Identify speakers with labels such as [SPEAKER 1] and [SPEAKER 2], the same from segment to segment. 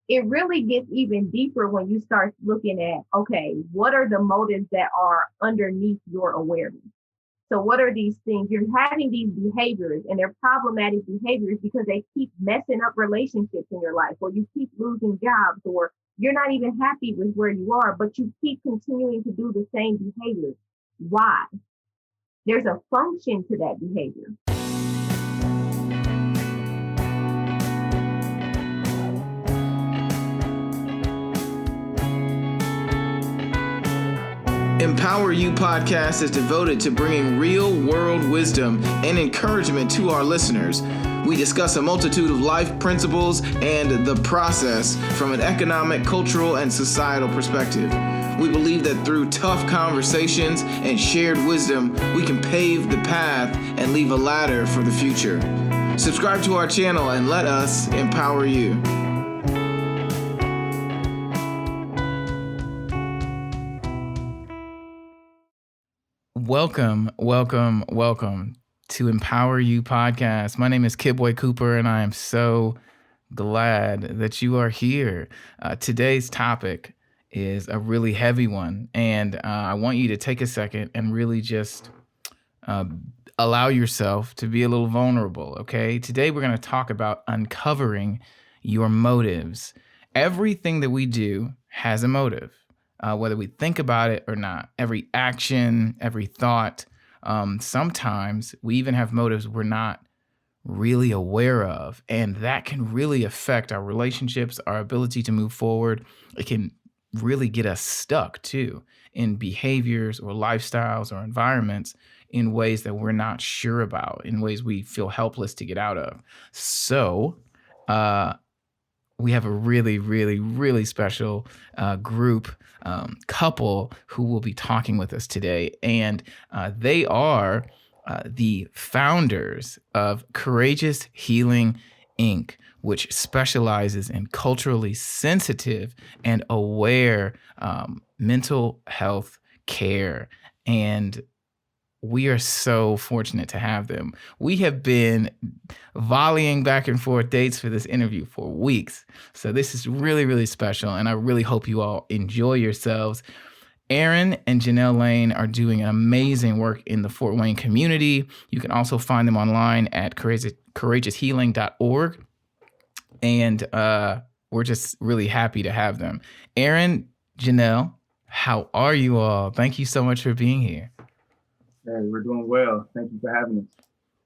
[SPEAKER 1] it really gets even deeper when you start looking at, okay, what are the motives that are underneath your awareness? So what are these things? You're having these behaviors and they're problematic behaviors because they keep messing up relationships in your life, or you keep losing jobs, or you're not even happy with where you are, but you keep continuing to do the same behaviors. Why? There's a function to that behavior.
[SPEAKER 2] Empower You podcast is devoted to bringing real world wisdom and encouragement to our listeners. We discuss a multitude of life principles and the process from an economic, cultural, and societal perspective. We believe that through tough conversations and shared wisdom, we can pave the path and leave a ladder for the future. Subscribe to our channel and let us empower you. Welcome to Empower You podcast. My name is Kidboy Cooper, and I am so glad that you are here. Today's topic is a really heavy one, and I want you to take a second and really just allow yourself to be a little vulnerable, okay? Today we're going to talk about uncovering your motives. Everything that we do has a motive. Whether we think about it or not, every action, every thought, sometimes we even have motives we're not really aware of. And that can really affect our relationships, our ability to move forward. It can really get us stuck too in behaviors or lifestyles or environments in ways that we're not sure about, in ways we feel helpless to get out of. So, we have a really special group, couple who will be talking with us today. And they are the founders of Courageous Healing, Inc., which specializes in culturally sensitive and aware mental health care. And we are so fortunate to have them. We have been volleying back and forth dates for this interview for weeks. So this is really special, and I really hope you all enjoy yourselves. Aaron and Janell Lane are doing amazing work in the Fort Wayne community. You can also find them online at courageoushealing.org. And we're just really happy to have them. Aaron, Janell, how are you all? Thank you so much for being here.
[SPEAKER 3] Hey, we're doing well. Thank you for having us.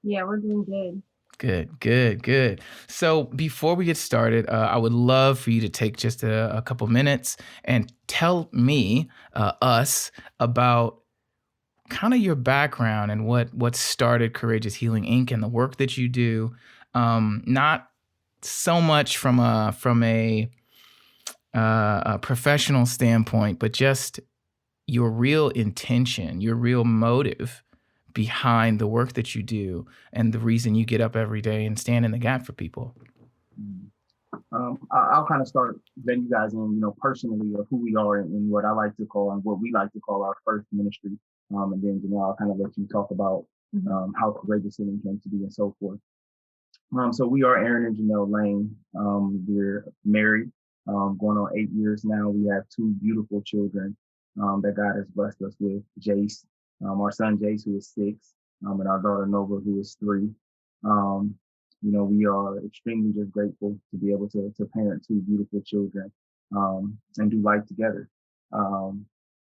[SPEAKER 1] Yeah, we're doing good.
[SPEAKER 2] Good. So before we get started, I would love for you to take just a couple minutes and tell me, us, about kind of your background and what started Courageous Healing, Inc. and the work that you do. Not so much from a professional standpoint, but just your real intention, your real motive behind the work that you do and the reason you get up every day and stand in the gap for people.
[SPEAKER 3] I'll kind of start letting you guys in, personally of who we are and what I like to call and what we like to call our first ministry. And then, I'll kind of let you talk about how Courageous Healing came to be and so forth. So we are Aaron and Janell Lane. We're married, going on 8 years now. We have 2 beautiful children that God has blessed us with. Jace, our son Jace, who is 6, and our daughter Nova, who is 3. We are extremely just grateful to be able to parent 2 beautiful children and do life together.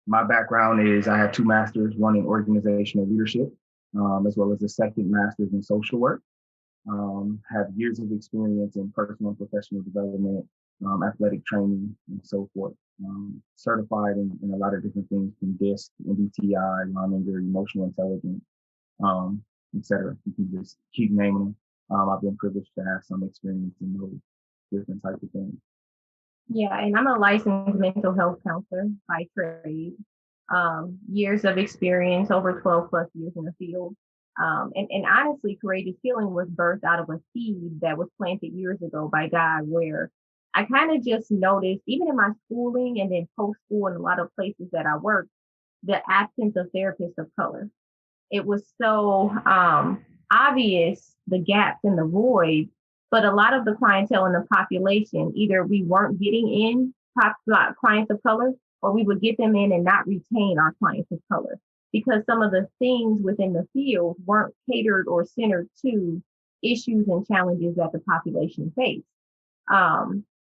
[SPEAKER 3] My background is I have 2 masters, one in organizational leadership, as well as a second master's in social work. Have years of experience in personal and professional development, athletic training, and so forth. Certified in a lot of different things from DISC, MBTI, Learning, emotional intelligence, etc. You can just keep naming them. I've been privileged to have some experience in those different types of things.
[SPEAKER 1] Yeah, and I'm a licensed mental health counselor by trade. Years of experience, over 12 plus years in the field. And honestly, Courageous Healing was birthed out of a seed that was planted years ago by God, where I kind of just noticed, even in my schooling and then post-school and a lot of places that I worked, the absence of therapists of color. It was so obvious, the gaps and the voids, But a lot of the clientele in the population, either we weren't getting in clients of color, or we would get them in and not retain our clients of color because some of the things within the field weren't catered or centered to issues and challenges that the population faced.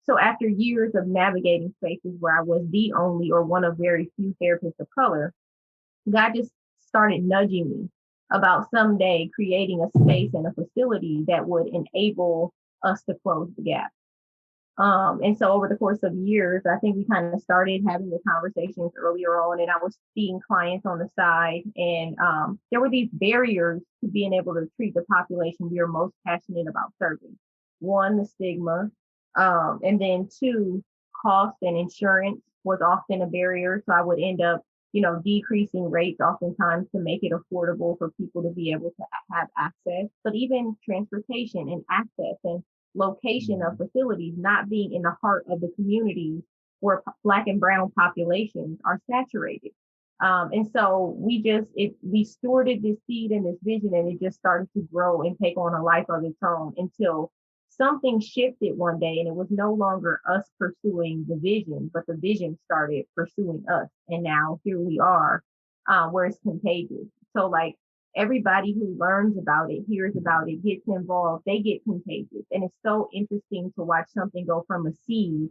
[SPEAKER 1] So after years of navigating spaces where I was the only or one of very few therapists of color, God just started nudging me about someday creating a space and a facility that would enable us to close the gap. And so over the course of years, I think we kind of started having the conversations earlier on, and I was seeing clients on the side, and there were these barriers to being able to treat the population we are most passionate about serving. One, the stigma, and then two, cost and insurance was often a barrier. So I would end up, decreasing rates oftentimes to make it affordable for people to be able to have access, but even transportation and access and location of facilities not being in the heart of the communities where Black and brown populations are saturated. And so we stewarded this seed and this vision, and it just started to grow and take on a life of its own until something shifted one day, and it was no longer us pursuing the vision, but the vision started pursuing us. And now here we are, where it's contagious. So like everybody who learns about it, hears about it, gets involved, they get contagious. And it's so interesting to watch something go from a seed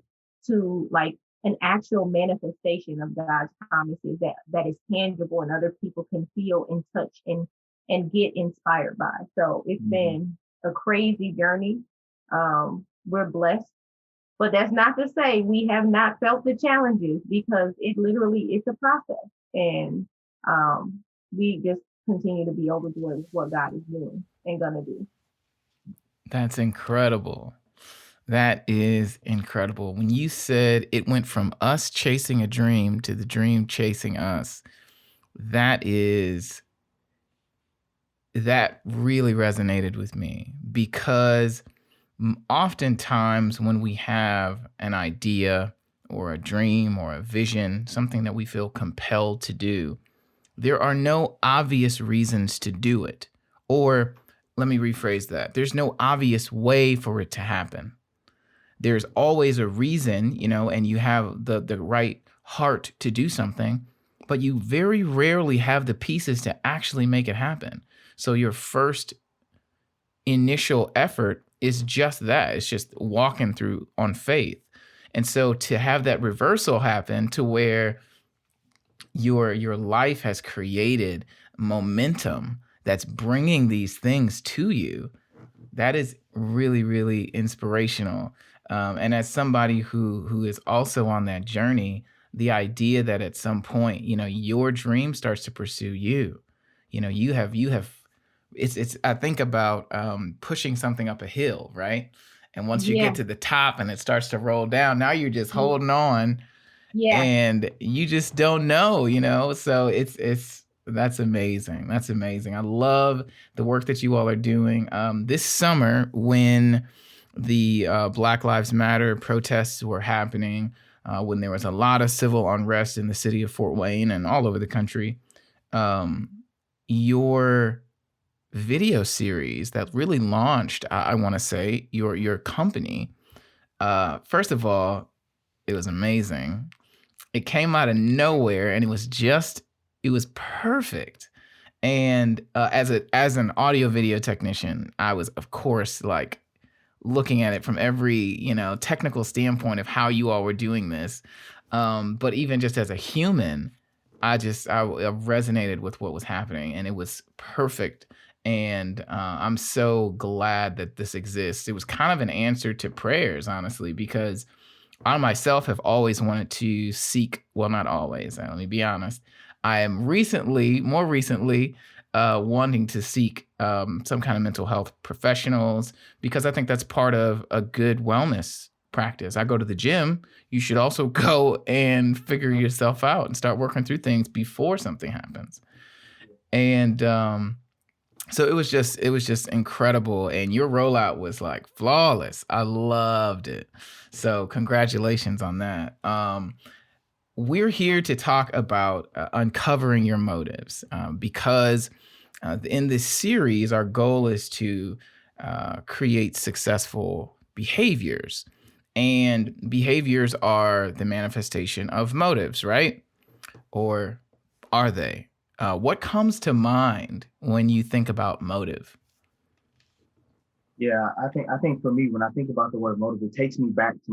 [SPEAKER 1] to like an actual manifestation of God's promises that is tangible and other people can feel and touch and get inspired by. So it's been a crazy journey. We're blessed, but that's not to say we have not felt the challenges, because it literally is a process, and we just continue to be overjoyed with what God is doing and gonna do.
[SPEAKER 2] That's incredible. That is incredible. When you said it went from us chasing a dream to the dream chasing us, that really resonated with me, because oftentimes when we have an idea or a dream or a vision, something that we feel compelled to do, there are no obvious reasons to do it. Or let me rephrase that. There's no obvious way for it to happen. There's always a reason, and you have the right heart to do something, but you very rarely have the pieces to actually make it happen. So your first initial effort is just that. It's just walking through on faith. And so to have that reversal happen to where your life has created momentum that's bringing these things to you, that is really, really inspirational. And as somebody who is also on that journey, the idea that at some point, your dream starts to pursue you. You have it's I think about pushing something up a hill, right? And once you get to the top and it starts to roll down, now you're just holding on, and you just don't know, So that's amazing. That's amazing. I love the work that you all are doing. This summer, when the Black Lives Matter protests were happening, when there was a lot of civil unrest in the city of Fort Wayne and all over the country, your video series that really launched, I want to say, your company. First of all, it was amazing. It came out of nowhere, and it was perfect. And as an audio video technician, I was, of course, like looking at it from every technical standpoint of how you all were doing this. But even just as a human, I resonated with what was happening, and it was perfect. And I'm so glad that this exists. It was kind of an answer to prayers, honestly, because I myself have always wanted to seek, well, not always, let me be honest. I am more recently, wanting to seek some kind of mental health professionals, because I think that's part of a good wellness practice. I go to the gym. You should also go and figure yourself out and start working through things before something happens. And so it was just incredible, and your rollout was like flawless. I loved it. So congratulations on that. We're here to talk about uncovering your motives, because in this series, our goal is to create successful behaviors. And behaviors are the manifestation of motives, right? Or are they? What comes to mind when you think about motive?
[SPEAKER 3] Yeah, I think for me, when I think about the word motive, it takes me back to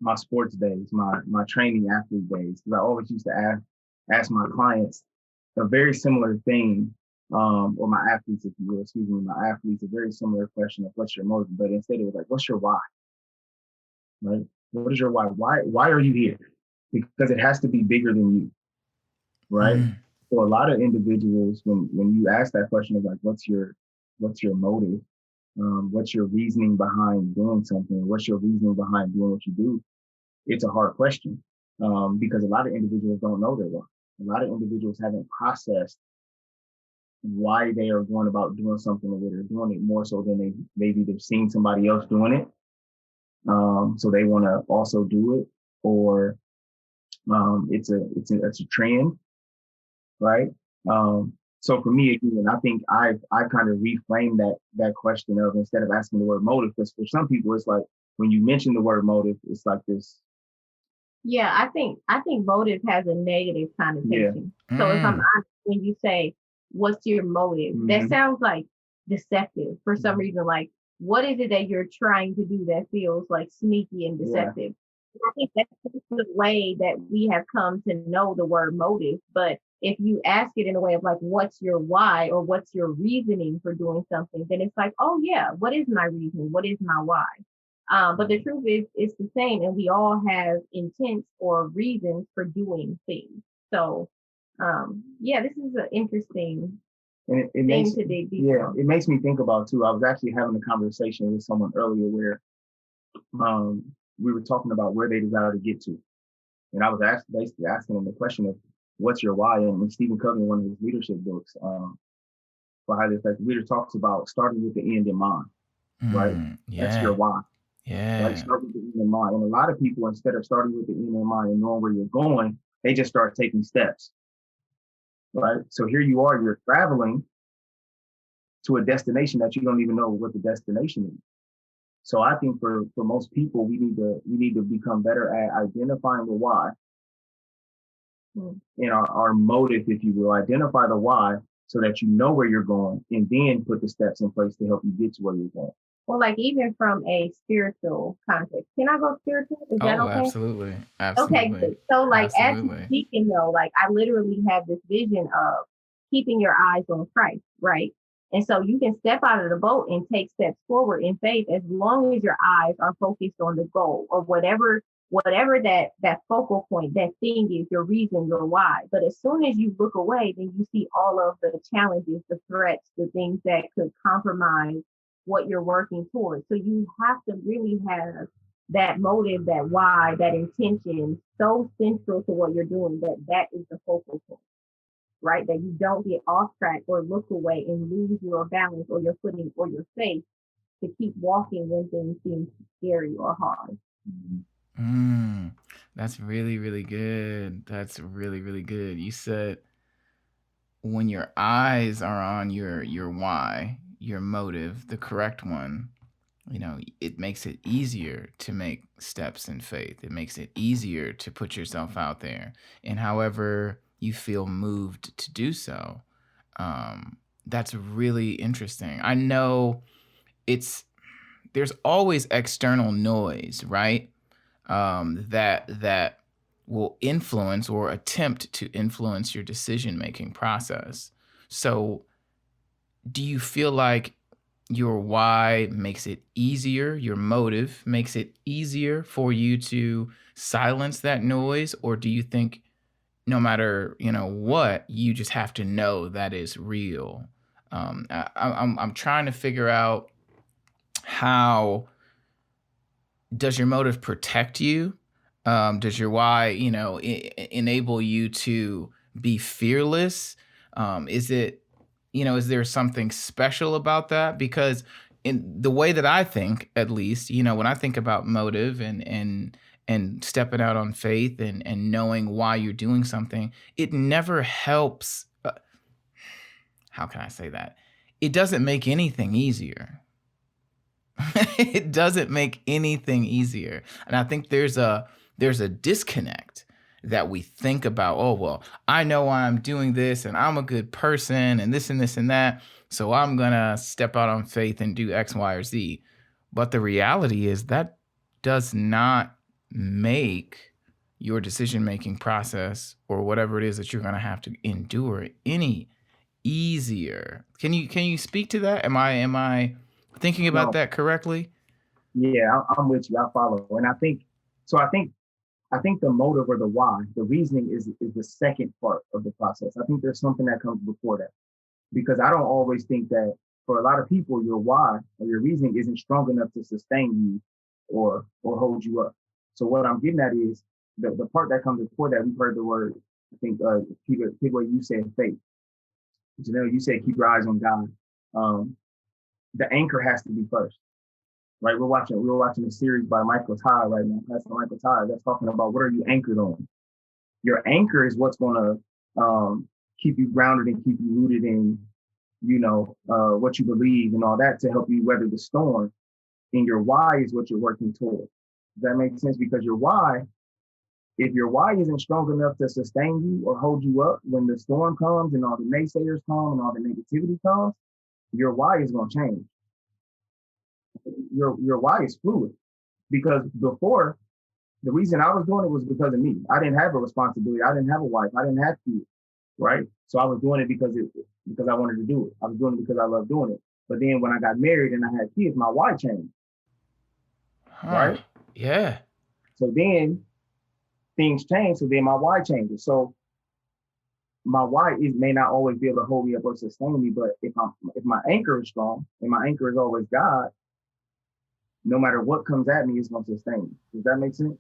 [SPEAKER 3] my sports days, my training athlete days. Because I always used to ask my clients a very similar thing, or my athletes, if you will, excuse me, my athletes, a very similar question of what's your motive, but instead it was like, what's your why, right? What is your why? Why are you here? Because it has to be bigger than you, right? So a lot of individuals, when you ask that question of like, what's your motive? What's your reasoning behind doing something? What's your reasoning behind doing what you do? It's a hard question, because a lot of individuals don't know their why. A lot of individuals haven't processed why they are going about doing something the way they're doing it, more so than maybe they've seen somebody else doing it. So they want to also do it, or it's a trend, right? So for me, again, I think I kind of reframed that question of, instead of asking the word motive, because for some people it's like when you mention the word motive, it's like this.
[SPEAKER 1] Yeah, I think motive has a negative connotation. So if I'm honest, when you say, what's your motive? That sounds like deceptive for some reason. Like, what is it that you're trying to do that feels like sneaky and deceptive? I think that's just the way that we have come to know the word motive. But if you ask it in a way of like, what's your why, or what's your reasoning for doing something, then it's like, oh yeah, what is my reasoning? What is my why? But the truth is, it's the same, and we all have intents or reasons for doing things. So, yeah, this is an interesting
[SPEAKER 3] And it
[SPEAKER 1] thing to dig deep.
[SPEAKER 3] Yeah, it makes me think about too. I was actually having a conversation with someone earlier where we were talking about where they desire to get to, and I was basically asking them the question of what's your why. And Stephen Covey, in one of his leadership books, for highly effective leaders, talks about starting with the end in mind. Right, that's your why.
[SPEAKER 2] Yeah.
[SPEAKER 3] Right, start with the end in mind. And a lot of people, instead of starting with the end in mind and knowing where you're going, they just start taking steps. Right, so here you are, you're traveling to a destination that you don't even know what the destination is. So I think for most people, we need to become better at identifying the why and our motive, if you will. Identify the why so that you know where you're going, and then put the steps in place to help you get to where you're going.
[SPEAKER 1] Well, like even from a spiritual context, can I go spiritual? Is that okay?
[SPEAKER 2] Absolutely.
[SPEAKER 1] Okay, good. So like as you're speaking though, like I literally have this vision of keeping your eyes on Christ, right? And so you can step out of the boat and take steps forward in faith as long as your eyes are focused on the goal, or whatever that focal point, that thing is, your reason, your why. But as soon as you look away, then you see all of the challenges, the threats, the things that could compromise what you're working towards. So you have to really have that motive, that why, that intention so central to what you're doing that is the focal point, right? That you don't get off track or look away and lose your balance or your footing or your faith to keep walking when things seem scary or hard.
[SPEAKER 2] That's really, really good. That's really, really good. You said when your eyes are on your why, your motive, the correct one, it makes it easier to make steps in faith. It makes it easier to put yourself out there. And however you feel moved to do so, that's really interesting. I know there's always external noise, right? That will influence or attempt to influence your decision-making process. So do you feel like your why makes it easier, your motive makes it easier for you to silence that noise? Or do you think no matter, what, you just have to know that is real? I'm trying to figure out, how does your motive protect you? Does your why, enable you to be fearless? Is it, is there something special about that? Because in the way that I think, at least, when I think about motive and stepping out on faith and knowing why you're doing something, it never helps. How can I say that? it doesn't make anything easier. It doesn't make anything easier. And I think there's a disconnect that we think about, oh, well, I know I'm doing this and I'm a good person and this and this and that. So I'm going to step out on faith and do X, Y, or Z. But the reality is that does not make your decision-making process or whatever it is that you're going to have to endure any easier. Can you speak to that? Am I thinking about that correctly?
[SPEAKER 3] Yeah, I'm with you. I follow. And I think the motive or the why, the reasoning is the second part of the process. I think there's something that comes before that, because I don't always think that for a lot of people, your why or your reasoning isn't strong enough to sustain you or hold you up. So what I'm getting at is the part that comes before that. We've heard the word, I think, Kidway, you said faith. Janell, you said keep your eyes on God. The anchor has to be first, right? We're watching a series by Michael Todd right now. That's Michael Todd. That's talking about what are you anchored on. Your anchor is what's going to keep you grounded and keep you rooted in, what you believe and all that to help you weather the storm. And your why is what you're working toward. Does that make sense? Because your why, if your why isn't strong enough to sustain you or hold you up when the storm comes and all the naysayers come and all the negativity comes, your why is going to change. Your why is fluid, because before, the reason I was doing it was because of me. I didn't have a responsibility. I didn't have a wife. I didn't have kids, right? So I was doing it because I wanted to do it. I was doing it because I loved doing it. But then when I got married and I had kids, my why changed, right?
[SPEAKER 2] Yeah.
[SPEAKER 3] So then things change. So then my why changes. So my why may not always be able to hold me up or sustain me, but if my anchor is strong and my anchor is always God, no matter what comes at me, it's going to sustain me. Does that make sense?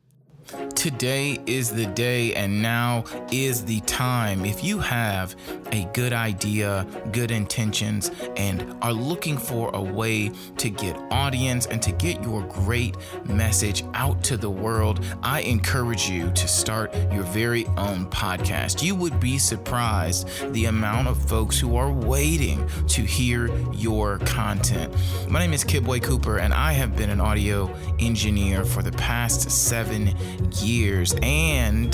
[SPEAKER 2] Today is the day, and now is the time. If you have a good idea, good intentions, and are looking for a way to get audience and to get your great message out to the world, I encourage you to start your very own podcast. You would be surprised the amount of folks who are waiting to hear your content. My name is Kidway Cooper, and I have been an audio engineer for the past 7 years, and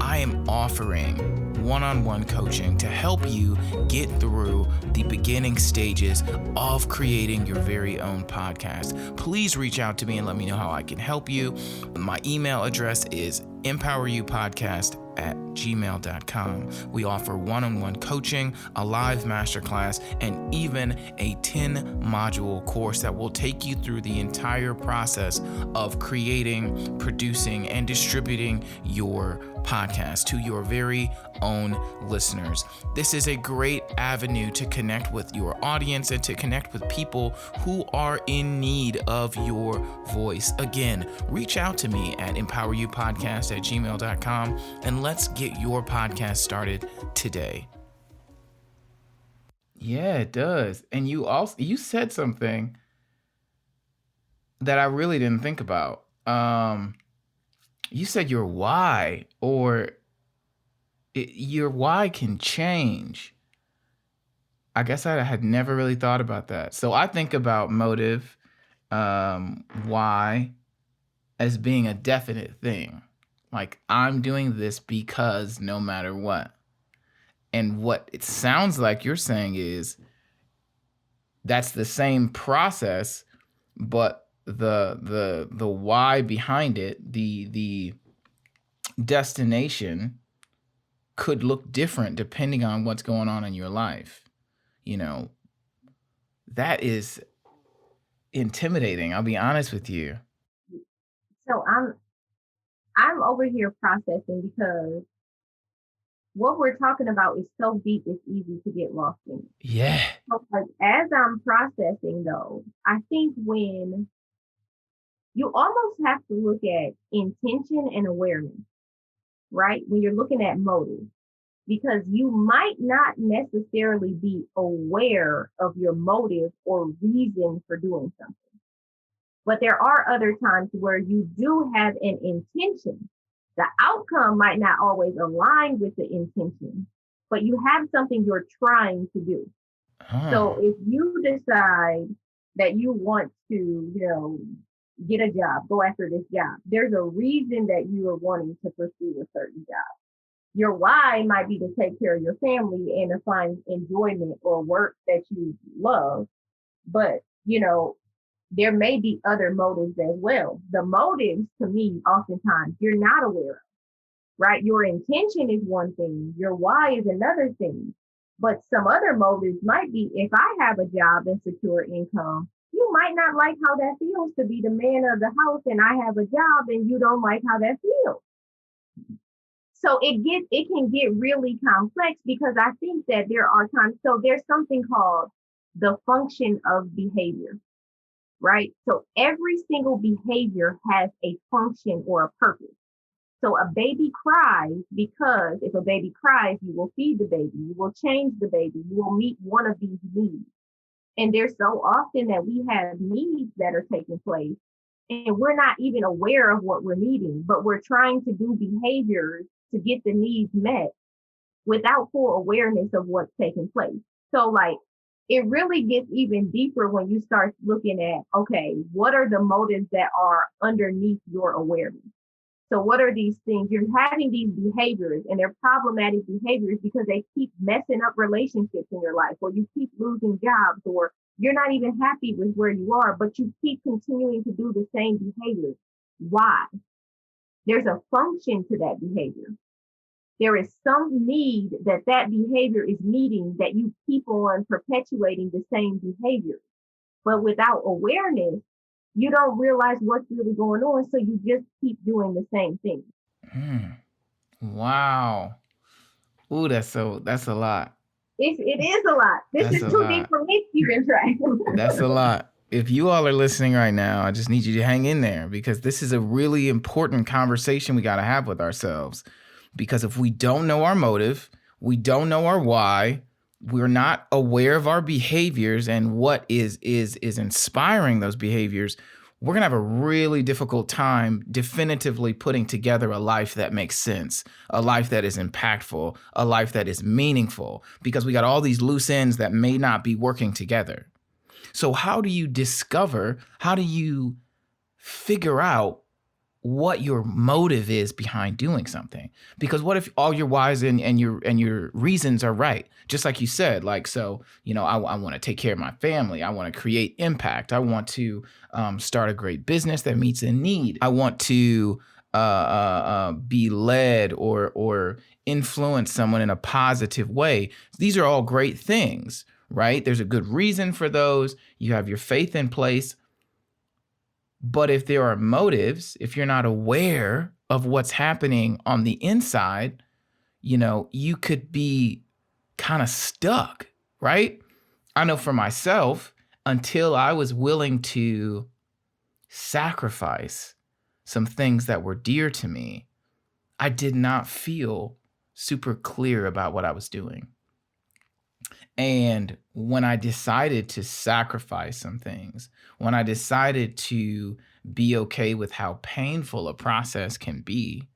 [SPEAKER 2] I am offering one-on-one coaching to help you get through the beginning stages of creating your very own podcast. Please reach out to me and let me know how I can help you. My email address is empoweryoupodcast@gmail.com. We offer one-on-one coaching, a live masterclass, and even a 10-module course that will take you through the entire process of creating, producing, and distributing your podcast to your very own listeners. This is a great avenue to connect with your audience and to connect with people who are in need of your voice. Again, reach out to me at empoweryoupodcast@gmail.com and let's get your podcast started today. Yeah, it does. And you said something that I really didn't think about. You said your why, or your why can change. I guess I had never really thought about that. So I think about motive, why, as being a definite thing. Like, I'm doing this because no matter what. And what it sounds like you're saying is that's the same process, but the why behind it, the destination could look different depending on what's going on in your life. That is intimidating. I'll be honest with you.
[SPEAKER 1] So I'm over here processing, because what we're talking about is so deep, it's easy to get lost in it.
[SPEAKER 2] Yeah.
[SPEAKER 1] So, like, as I'm processing, though, I think when you almost have to look at intention and awareness, right? When you're looking at motive, because you might not necessarily be aware of your motive or reason for doing something. But there are other times where you do have an intention. The outcome might not always align with the intention, but you have something you're trying to do. So
[SPEAKER 2] Oh.
[SPEAKER 1] if you decide that you want to, get a job, go after this job, there's a reason that you are wanting to pursue a certain job. Your why might be to take care of your family and to find enjoyment or work that you love. But, there may be other motives as well. The motives, to me, oftentimes you're not aware of, right? Your intention is one thing, your why is another thing. But some other motives might be, if I have a job and secure income, you might not like how that feels to be the man of the house and I have a job and you don't like how that feels. So it can get really complex because I think that there are times, so there's something called the function of behavior, right? So every single behavior has a function or a purpose. So a baby cries because if a baby cries, you will feed the baby, you will change the baby, you will meet one of these needs. And there's so often that we have needs that are taking place and we're not even aware of what we're needing, but we're trying to do behaviors to get the needs met without full awareness of what's taking place. So like it really gets even deeper when you start looking at, okay, what are the motives that are underneath your awareness? So what are these things? You're having these behaviors and they're problematic behaviors because they keep messing up relationships in your life, or you keep losing jobs, or you're not even happy with where you are, but you keep continuing to do the same behaviors. Why? There's a function to that behavior. There is some need that behavior is meeting that you keep on perpetuating the same behavior. But without awareness, you don't realize what's really going on. So you just keep doing the same thing.
[SPEAKER 2] Wow. Ooh, that's a lot.
[SPEAKER 1] It is a lot. This
[SPEAKER 2] That's
[SPEAKER 1] is
[SPEAKER 2] a
[SPEAKER 1] too
[SPEAKER 2] lot.
[SPEAKER 1] deep for me to keep in track.
[SPEAKER 2] That's a lot. If you all are listening right now, I just need you to hang in there because this is a really important conversation we got to have with ourselves. Because if we don't know our motive, we don't know our why, we're not aware of our behaviors and what is inspiring those behaviors, we're going to have a really difficult time definitively putting together a life that makes sense, a life that is impactful, a life that is meaningful, because we got all these loose ends that may not be working together. So how do you figure out what your motive is behind doing something? Because what if all your whys and your reasons are right? Just like you said, like, so, I want to take care of my family. I want to create impact. I want to start a great business that meets a need. I want to be led or influence someone in a positive way. These are all great things, right? There's a good reason for those. You have your faith in place. But if there are motives, if you're not aware of what's happening on the inside, you could be kind of stuck, right? I know for myself, until I was willing to sacrifice some things that were dear to me, I did not feel super clear about what I was doing. And when I decided to sacrifice some things, when I decided to be okay with how painful a process can be,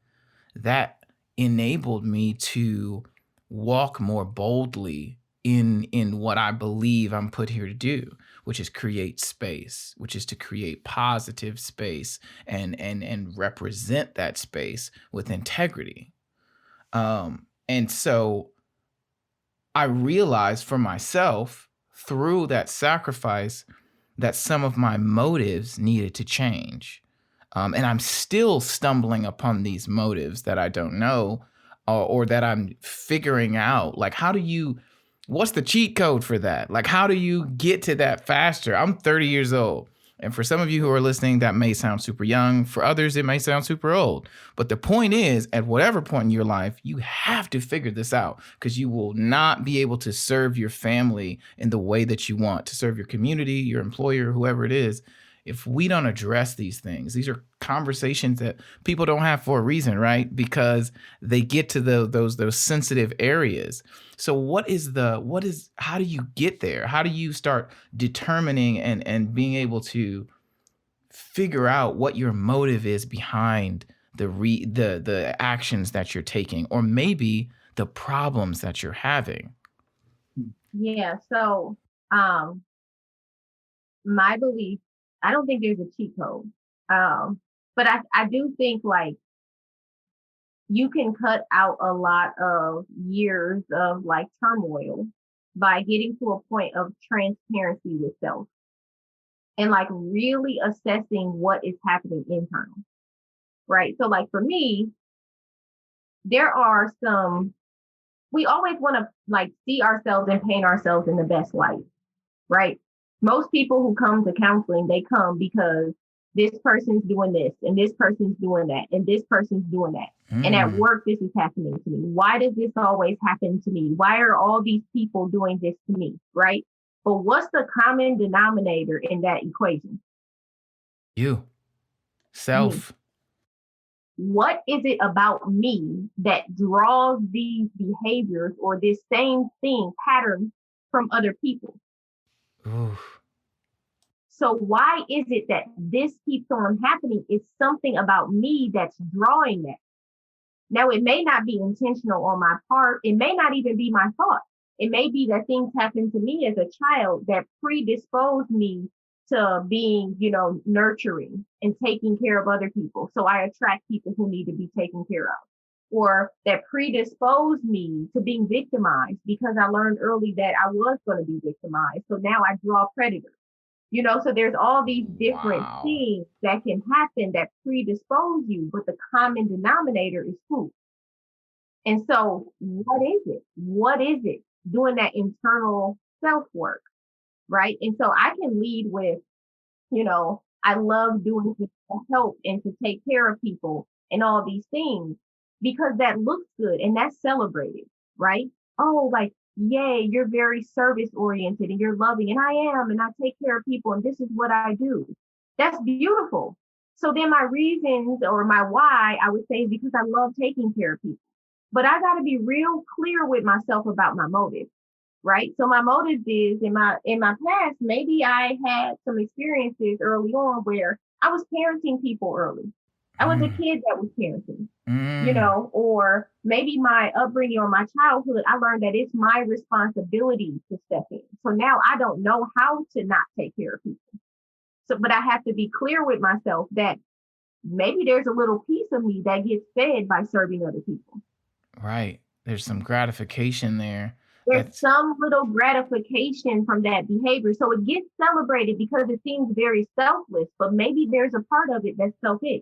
[SPEAKER 2] that enabled me to walk more boldly in what I believe I'm put here to do, which is create space, which is to create positive space and represent that space with integrity. And so I realized for myself through that sacrifice that some of my motives needed to change. And I'm still stumbling upon these motives that I don't know or that I'm figuring out. Like, what's the cheat code for that? Like, how do you get to that faster? I'm 30 years old. And for some of you who are listening, that may sound super young. For others, it may sound super old. But the point is, at whatever point in your life, you have to figure this out because you will not be able to serve your family in the way that you want, to serve your community, your employer, whoever it is. If we don't address these things, these are conversations that people don't have for a reason, right? Because they get to those sensitive areas. So how do you get there? How do you start determining and being able to figure out what your motive is behind the actions that you're taking, or maybe the problems that you're having?
[SPEAKER 1] Yeah. So, um, my belief, I don't think there's a cheat code. Um, but I do think like you can cut out a lot of years of like turmoil by getting to a point of transparency with self and like really assessing what is happening internal, right? So like for me, there are some, we always want to like see ourselves and paint ourselves in the best light, right? Most people who come to counseling, they come because this person's doing this and this person's doing that and this person's doing that. And at work, this is happening to me. Why does this always happen to me? Why are all these people doing this to me, right? But what's the common denominator in that equation?
[SPEAKER 2] You.
[SPEAKER 1] Me.
[SPEAKER 2] Self.
[SPEAKER 1] What is it about me that draws these behaviors or this same thing, pattern from other people?
[SPEAKER 2] Oof.
[SPEAKER 1] So why is it that this keeps on happening? It's something about me that's drawing that. Now, it may not be intentional on my part. It may not even be my thought. It may be that things happened to me as a child that predisposed me to being, nurturing and taking care of other people. So I attract people who need to be taken care of. Or that predisposed me to being victimized because I learned early that I was going to be victimized. So now I draw predators. So there's all these different things that can happen that predispose you, but the common denominator is food. And so what is it? What is it? Doing that internal self work, right? And so I can lead with, I love doing things to help and to take care of people and all these things because that looks good and that's celebrated, right? Oh, like, yay, you're very service oriented and you're loving, and I am, and I take care of people, and this is what I do. That's beautiful. So then my reasons or my why, I would say, is because I love taking care of people. But I got to be real clear with myself about my motive, right? So my motive is in my past, maybe I had some experiences early on where I was parenting people early. I was a kid that was parenting, or maybe my upbringing or my childhood, I learned that it's my responsibility to step in. So now I don't know how to not take care of people. So, but I have to be clear with myself that maybe there's a little piece of me that gets fed by serving other people.
[SPEAKER 2] Right. There's some gratification there.
[SPEAKER 1] There's some little gratification from that behavior. So it gets celebrated because it seems very selfless, but maybe there's a part of it that's selfish.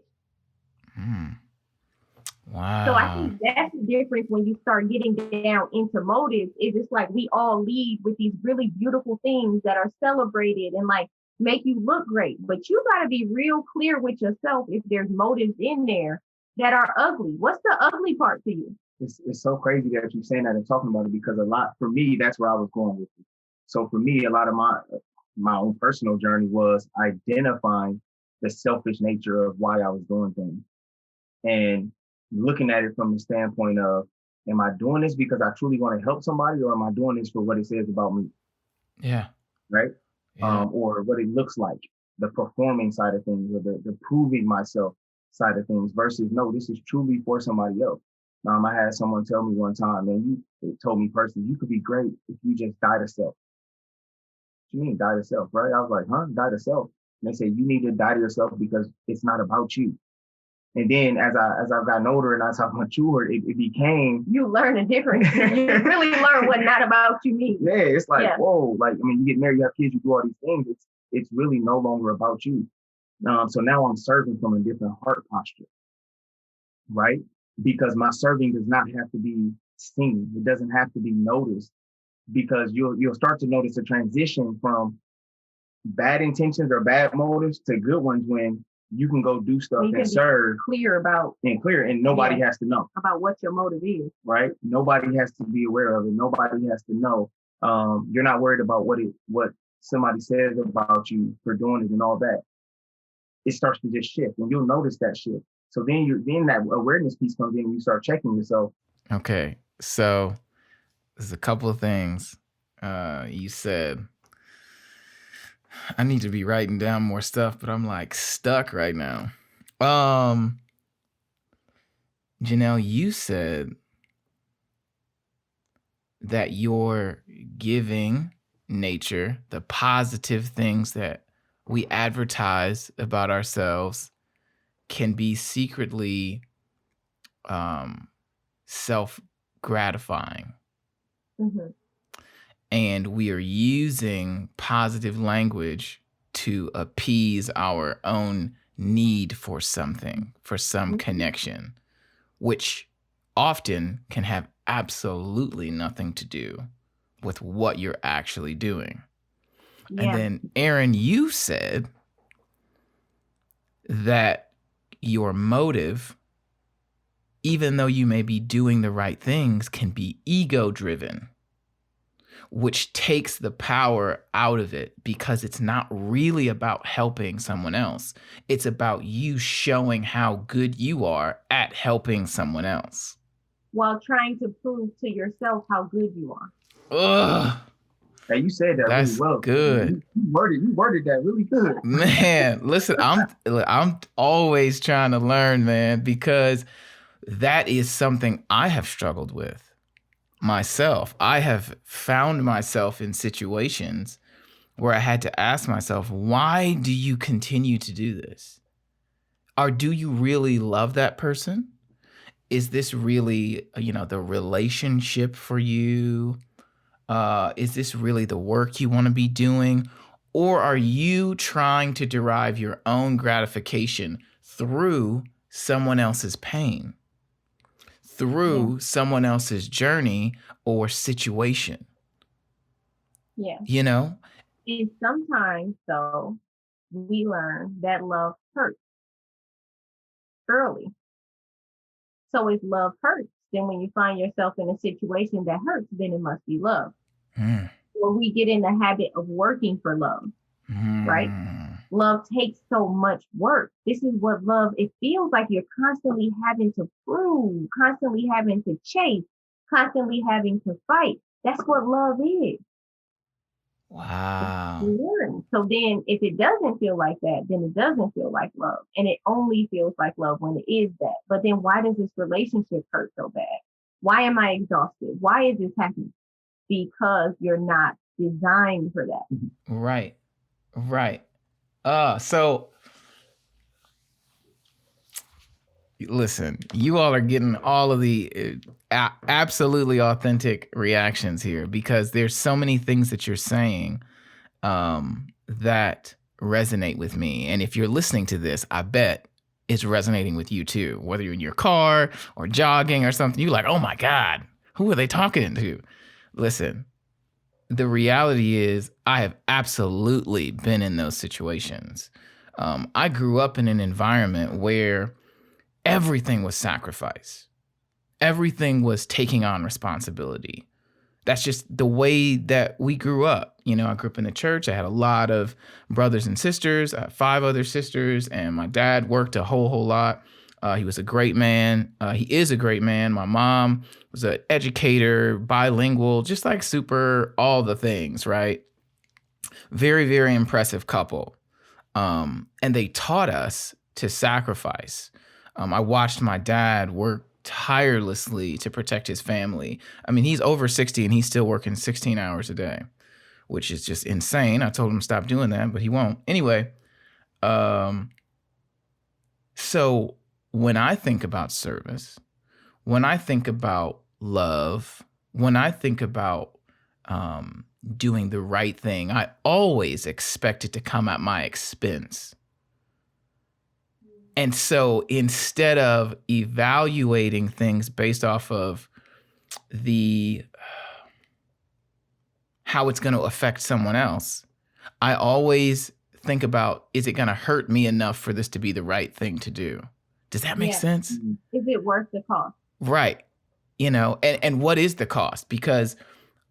[SPEAKER 2] Wow.
[SPEAKER 1] So I think that's the difference when you start getting down into motives. Is it's like we all lead with these really beautiful things that are celebrated and like make you look great. But you got to be real clear with yourself if there's motives in there that are ugly. What's the ugly part to you?
[SPEAKER 3] It's so crazy that you're saying that and talking about it, because a lot, for me, that's where I was going with it. So for me, a lot of my own personal journey was identifying the selfish nature of why I was doing things and looking at it from the standpoint of, am I doing this because I truly want to help somebody, or am I doing this for what it says about me?
[SPEAKER 2] Yeah.
[SPEAKER 3] Right.
[SPEAKER 2] Yeah.
[SPEAKER 3] Or what it looks like, the performing side of things, or the proving myself side of things, versus no, this is truly for somebody else. I had someone tell me one time, and it told me personally, you could be great if you just die to self. What do you mean die to self, right? I was like, huh? Die to self. And they say you need to die to yourself because it's not about you. And then as I've gotten older and as I've matured, it became,
[SPEAKER 1] you learn a difference. You really learn what not about you means.
[SPEAKER 3] Yeah, it's like, whoa, like, I mean, you get married, you have kids, you do all these things. It's really no longer about you. So now I'm serving from a different heart posture, right? Because my serving does not have to be seen. It doesn't have to be noticed, because you'll start to notice a transition from bad intentions or bad motives to good ones when you can go do stuff and serve
[SPEAKER 1] clear
[SPEAKER 3] and nobody has to know
[SPEAKER 1] about what your motive is,
[SPEAKER 3] right? Nobody has to be aware of it. Nobody has to know. You're not worried about what somebody says about you for doing it and all that. It starts to just shift, and you'll notice that shift. So then that awareness piece comes in and you start checking yourself.
[SPEAKER 2] Okay. So there's a couple of things you said. I need to be writing down more stuff, but I'm like stuck right now. Janell, you said that your giving nature, the positive things that we advertise about ourselves, can be secretly self-gratifying.
[SPEAKER 1] Mm-hmm.
[SPEAKER 2] And we are using positive language to appease our own need for something, for some connection, which often can have absolutely nothing to do with what you're actually doing.
[SPEAKER 1] Yeah.
[SPEAKER 2] And then, Aaron, you said that your motive, even though you may be doing the right things, can be ego-driven, which takes the power out of it because it's not really about helping someone else. It's about you showing how good you are at helping someone else,
[SPEAKER 1] while trying to prove to yourself how good you are.
[SPEAKER 2] Ugh,
[SPEAKER 3] Hey, you said that
[SPEAKER 2] that's
[SPEAKER 3] really well.
[SPEAKER 2] good.
[SPEAKER 3] You worded that really good.
[SPEAKER 2] Man, listen, I'm always trying to learn, man, because that is something I have struggled with myself. I have found myself in situations where I had to ask myself, why do you continue to do this? Or do you really love that person? Is this really, the relationship for you? Is this really the work you want to be doing? Or are you trying to derive your own gratification through someone else's pain, through someone else's journey or situation?
[SPEAKER 1] Yeah. And sometimes, though, we learn that love hurts early. So if love hurts, then when you find yourself in a situation that hurts, then it must be love. Or we get in the habit of working for love, right? Love takes so much work. This is what love, it feels like you're constantly having to prove, constantly having to chase, constantly having to fight. That's what love is.
[SPEAKER 2] Wow.
[SPEAKER 1] So then if it doesn't feel like that, then it doesn't feel like love. And it only feels like love when it is that. But then why does this relationship hurt so bad? Why am I exhausted? Why is this happening? Because you're not designed for that.
[SPEAKER 2] Right. So listen, you all are getting all of the absolutely authentic reactions here because there's so many things that you're saying that resonate with me. And if you're listening to this, I bet it's resonating with you too. Whether you're in your car or jogging or something, you're like, oh my God, who are they talking to? Listen, the reality is I have absolutely been in those situations. I grew up in an environment where everything was sacrifice. Everything was taking on responsibility. That's just the way that we grew up. I grew up in the church. I had a lot of brothers and sisters. I have 5 other sisters, and my dad worked a whole lot. He was a great man. He is a great man. My mom was an educator, bilingual, just like super all the things, right? Very, very impressive couple. And they taught us to sacrifice. I watched my dad work tirelessly to protect his family. I mean, he's over 60 and he's still working 16 hours a day, which is just insane. I told him to stop doing that, but he won't. Anyway, so when I think about service, when I think about love, when I think about doing the right thing, I always expect it to come at my expense. And so instead of evaluating things based off of how it's going to affect someone else, I always think about, is it going to hurt me enough for this to be the right thing to do? Does that make sense?
[SPEAKER 1] Is it worth the cost?
[SPEAKER 2] Right. And what is the cost? Because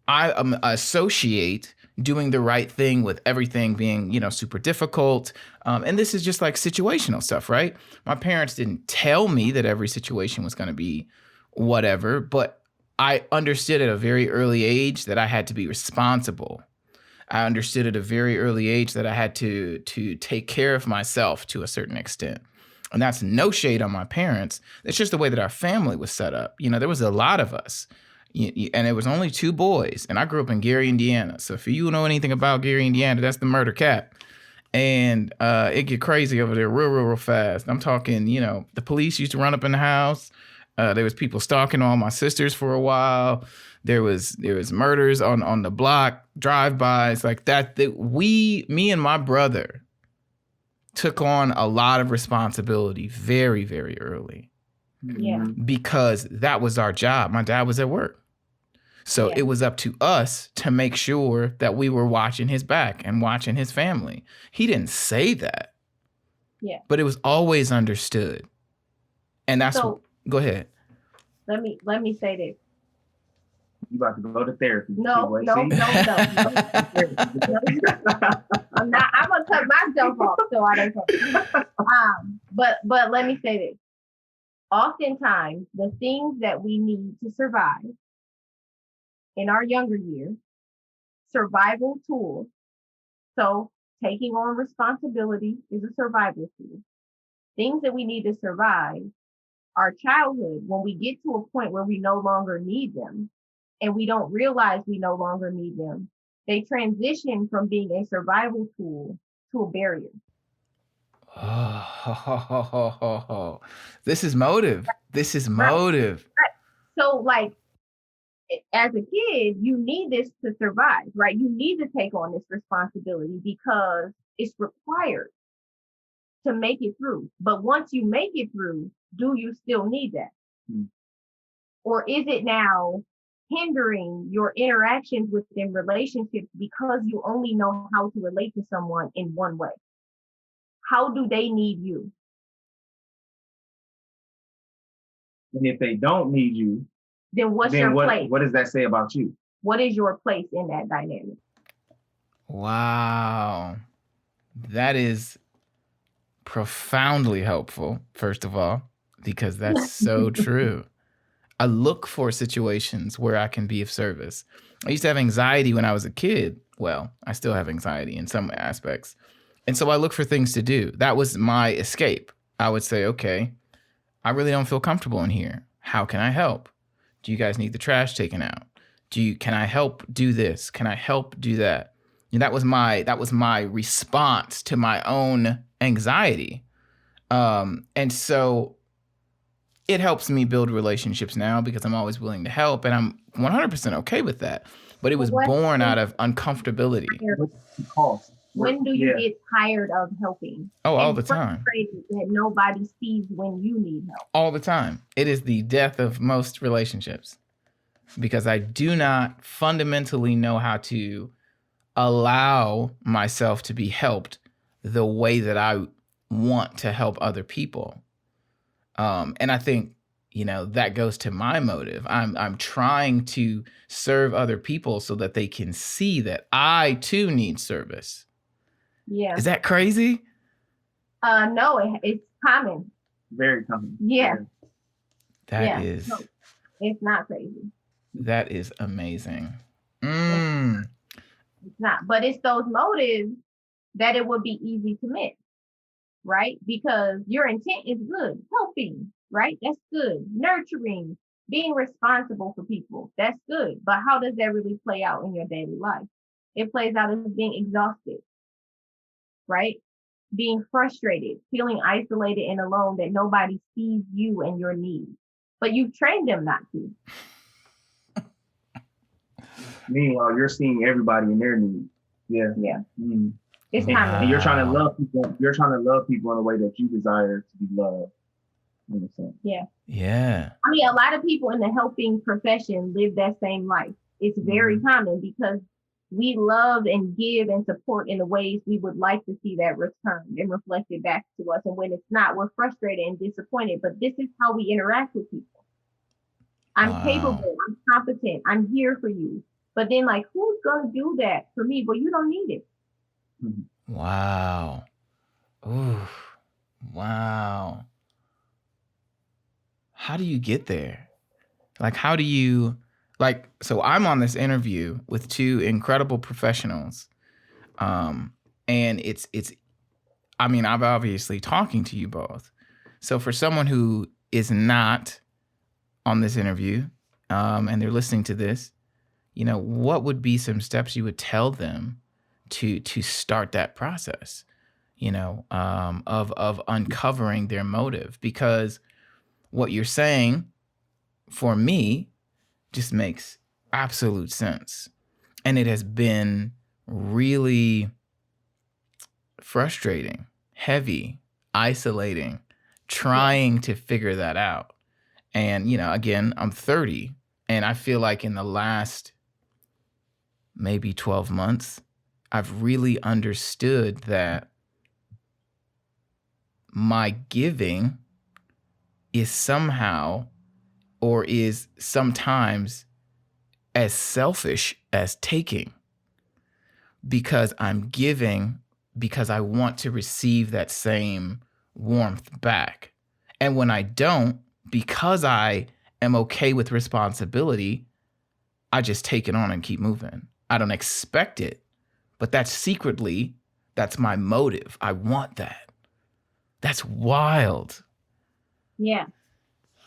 [SPEAKER 2] I associate doing the right thing with everything being, super difficult. And this is just like situational stuff, right? My parents didn't tell me that every situation was going to be whatever, but I understood at a very early age that I had to be responsible. I understood at a very early age that I had to take care of myself to a certain extent. And that's no shade on my parents. It's just the way that our family was set up. There was a lot of us. And it was only 2 boys. And I grew up in Gary, Indiana. So if you know anything about Gary, Indiana, that's the murder cap. And it get crazy over there real fast. I'm talking, the police used to run up in the house. There was people stalking all my sisters for a while. There was murders on the block, drive-bys like that. Me and my brother took on a lot of responsibility very, very early.
[SPEAKER 1] Yeah.
[SPEAKER 2] Because that was our job. My dad was at work. So it was up to us to make sure that we were watching his back and watching his family. He didn't say that.
[SPEAKER 1] Yeah.
[SPEAKER 2] But it was always understood. And that's go ahead.
[SPEAKER 1] Let me say this.
[SPEAKER 3] You about to go to therapy.
[SPEAKER 1] No. I'm not. I'm gonna cut myself off so I don't talk. But let me say this. Oftentimes, the things that we need to survive in our younger years, survival tools. So taking on responsibility is a survival tool. Things that we need to survive our childhood, when we get to a point where we no longer need them and we don't realize we no longer need them, they transition from being a survival tool to a barrier.
[SPEAKER 2] Oh, this is motive. This is motive.
[SPEAKER 1] Right. So like, as a kid, you need this to survive, right? You need to take on this responsibility because it's required to make it through. But once you make it through, do you still need that? Or is it now hindering your interactions within relationships because you only know how to relate to someone in one way? How do they need you?
[SPEAKER 3] And if they don't need you,
[SPEAKER 1] then what's your place?
[SPEAKER 3] What does that say about you?
[SPEAKER 1] What is your place in that dynamic?
[SPEAKER 2] Wow. That is profoundly helpful, first of all, because that's so true. I look for situations where I can be of service. I used to have anxiety when I was a kid. Well, I still have anxiety in some aspects. And so I look for things to do. That was my escape. I would say, okay, I really don't feel comfortable in here. How can I help? Do you guys need the trash taken out? Can I help do this? Can I help do that? And that was my response to my own anxiety. And so it helps me build relationships now because I'm always willing to help, and I'm 100% okay with that. But it was born out of uncomfortability.
[SPEAKER 1] When do you get tired of helping?
[SPEAKER 2] Oh, all the time.
[SPEAKER 1] That nobody sees when you need help.
[SPEAKER 2] All the time. It is the death of most relationships because I do not fundamentally know how to allow myself to be helped the way that I want to help other people. And I think, that goes to my motive. I'm trying to serve other people so that they can see that I too need service.
[SPEAKER 1] Yeah.
[SPEAKER 2] Is that crazy?
[SPEAKER 1] No, it's common.
[SPEAKER 3] Very common.
[SPEAKER 1] Yeah.
[SPEAKER 2] That is.
[SPEAKER 1] No, it's not crazy.
[SPEAKER 2] That is amazing.
[SPEAKER 1] It's not, but it's those motives that it would be easy to miss, right? Because your intent is good, helping, right? That's good. Nurturing, being responsible for people, that's good. But how does that really play out in your daily life? It plays out as being exhausted, right? Being frustrated, feeling isolated and alone, that nobody sees you and your needs, but you've trained them not to.
[SPEAKER 3] Meanwhile, you're seeing everybody in their needs. Yeah.
[SPEAKER 1] Yeah.
[SPEAKER 3] Mm.
[SPEAKER 1] It's time.
[SPEAKER 3] And you're trying to love people. You're trying to love people in a way that you desire to be loved.
[SPEAKER 1] Yeah.
[SPEAKER 2] Yeah.
[SPEAKER 1] I mean, a lot of people in the helping profession live that same life. It's very common because we love and give and support in the ways we would like to see that returned and reflected back to us. And when it's not, we're frustrated and disappointed. But this is how we interact with people. I'm capable. I'm competent. I'm here for you. But then, like, who's going to do that for me? Well, you don't need it.
[SPEAKER 2] Wow. Ooh. Wow. How do you get there? Like, how do you, so I'm on this interview with 2 incredible professionals. And I'm obviously talking to you both. So for someone who is not on this interview, and they're listening to this, what would be some steps you would tell them to start that process, of uncovering their motive? Because what you're saying for me just makes absolute sense. And it has been really frustrating, heavy, isolating, trying to figure that out. And, again, I'm 30, and I feel like in the last maybe 12 months, I've really understood that my giving is somehow, or is sometimes, as selfish as taking, because I'm giving because I want to receive that same warmth back. And when I don't, because I am okay with responsibility, I just take it on and keep moving. I don't expect it, but that's my motive. I want that. That's wild.
[SPEAKER 1] Yeah.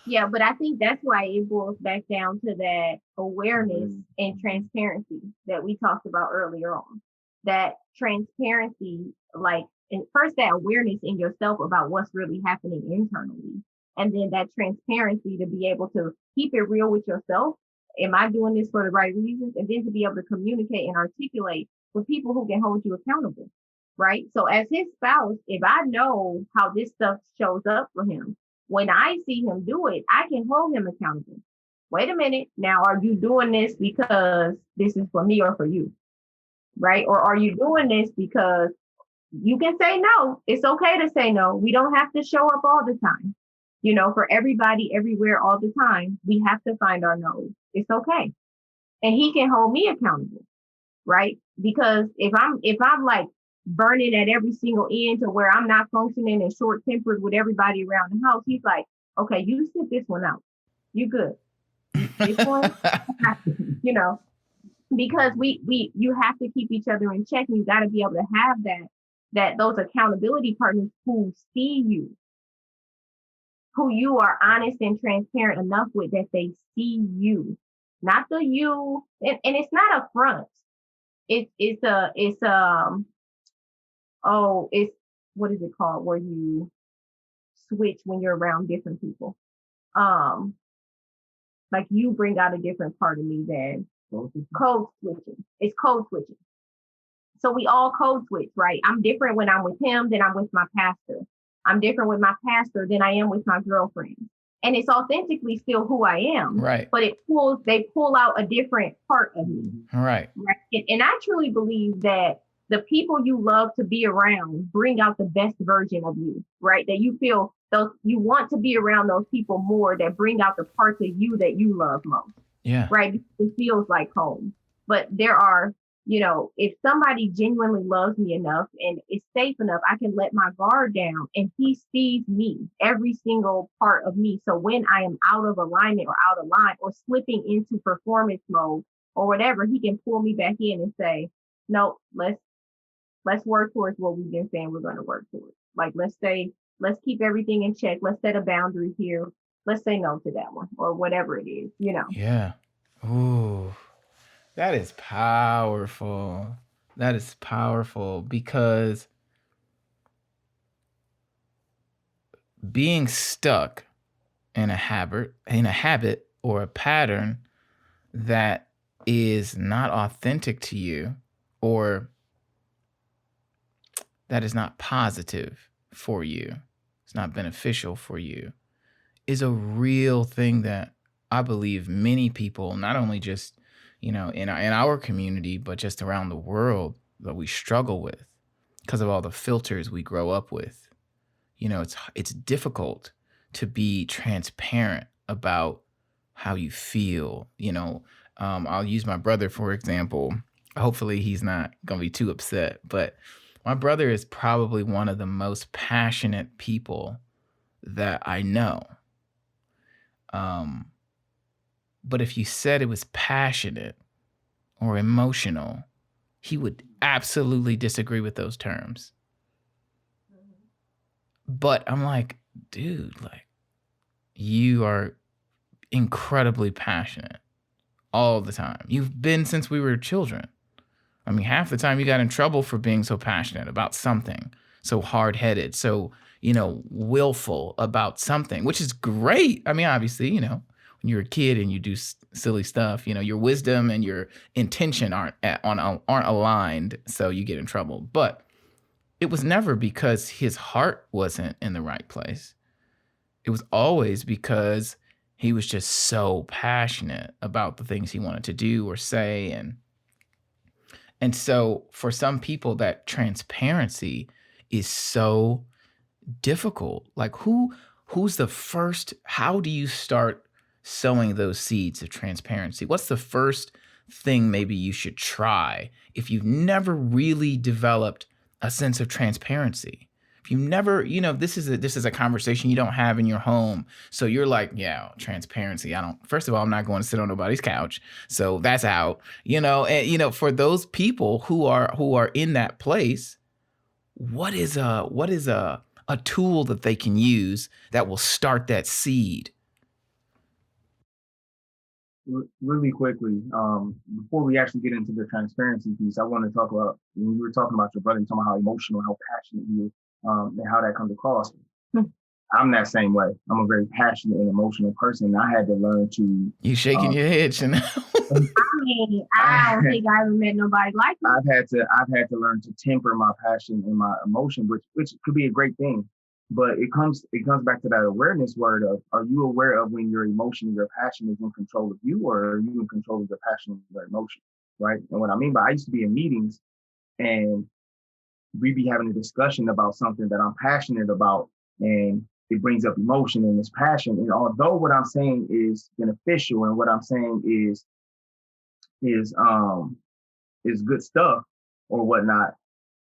[SPEAKER 1] Yeah, but I think that's why it boils back down to that awareness and transparency that we talked about earlier on. That transparency, and first that awareness in yourself about what's really happening internally. And then that transparency to be able to keep it real with yourself. Am I doing this for the right reasons? And then to be able to communicate and articulate with people who can hold you accountable, right? So as his spouse, if I know how this stuff shows up for him, when I see him do it, I can hold him accountable. Wait a minute. Now, are you doing this because this is for me or for you? Right? Or are you doing this because you can say no? It's okay to say no. We don't have to show up all the time. For everybody, everywhere, all the time, we have to find our no's. It's okay. And he can hold me accountable, right? Because if I'm like burning at every single end to where I'm not functioning and short tempered with everybody around the house, he's like, okay, you sit this one out. You good. This one, because you have to keep each other in check, and you got to be able to have those accountability partners who see you, who you are honest and transparent enough with, that they see you, not the you. And it's not a front. It's what is it called, where you switch when you're around different people? Like you bring out a different part of me than code switching. It's code switching. So we all code switch, right? I'm different when I'm with him than I'm with my pastor. I'm different with my pastor than I am with my girlfriend. And it's authentically still who I am.
[SPEAKER 2] Right.
[SPEAKER 1] But they pull out a different part of me.
[SPEAKER 2] Right.
[SPEAKER 1] And I truly believe that the people you love to be around bring out the best version of you, right? That you feel you want to be around those people more, that bring out the parts of you that you love most.
[SPEAKER 2] Yeah.
[SPEAKER 1] Right. Because it feels like home. But there are, if somebody genuinely loves me enough and is safe enough, I can let my guard down and he sees me, every single part of me. So when I am out of alignment or out of line or slipping into performance mode or whatever, he can pull me back in and say, no, let's work towards what we've been saying we're going to work towards. Like, let's keep everything in check. Let's set a boundary here. Let's say no to that one or whatever it is,
[SPEAKER 2] Yeah. Ooh, that is powerful. That is powerful, because being stuck in a habit or a pattern that is not authentic to you, or that is not positive for you, it's not beneficial for you, is a real thing that I believe many people, not only just, in our community, but just around the world, that we struggle with because of all the filters we grow up with. It's difficult to be transparent about how you feel. I'll use my brother, for example. Hopefully he's not going to be too upset, but my brother is probably one of the most passionate people that I know. But if you said it was passionate or emotional, he would absolutely disagree with those terms. But I'm like, dude, like, you are incredibly passionate all the time. You've been since we were children. I mean, half the time you got in trouble for being so passionate about something, so hard-headed, so, willful about something, which is great. I mean, obviously, when you're a kid and you do silly stuff, your wisdom and your intention aren't aligned, so you get in trouble. But it was never because his heart wasn't in the right place. It was always because he was just so passionate about the things he wanted to do or say. And so for some people, that transparency is so difficult. Like who's the first, how do you start sowing those seeds of transparency? What's the first thing maybe you should try if you've never really developed a sense of transparency? If you never, this is a conversation you don't have in your home. So you're like, yeah, transparency. First of all, I'm not going to sit on nobody's couch. So that's out, and for those people who are in that place, what is a tool that they can use that will start that seed?
[SPEAKER 3] Really quickly, before we actually get into the transparency piece, I want to talk about, when you were talking about your brother, you talking about how emotional, how passionate he is, and how that comes across. I'm that same way. I'm a very passionate and emotional person. I had to learn to.
[SPEAKER 2] You shaking your head, Janell.
[SPEAKER 1] I don't think I ever met nobody like you.
[SPEAKER 3] I've had to learn to temper my passion and my emotion, which could be a great thing. But it comes back to that awareness word of, are you aware of when your emotion, your passion is in control of you, or are you in control of your passion and your emotion, right? And what I mean by, I used to be in meetings and we'd be having a discussion about something that I'm passionate about, and it brings up emotion and this passion. And although what I'm saying is beneficial and what I'm saying is good stuff or whatnot,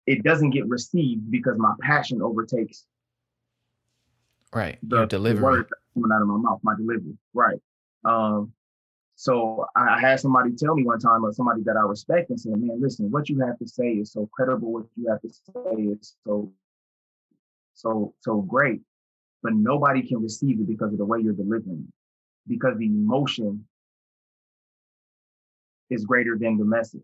[SPEAKER 3] it doesn't get received because my passion overtakes
[SPEAKER 2] your delivery.
[SPEAKER 3] The words coming out of my mouth, my delivery. Right. So I had somebody tell me one time, or somebody that I respect, and said, man, listen, what you have to say is so credible. What you have to say is so great, but nobody can receive it because of the way you're delivering it, because the emotion is greater than the message.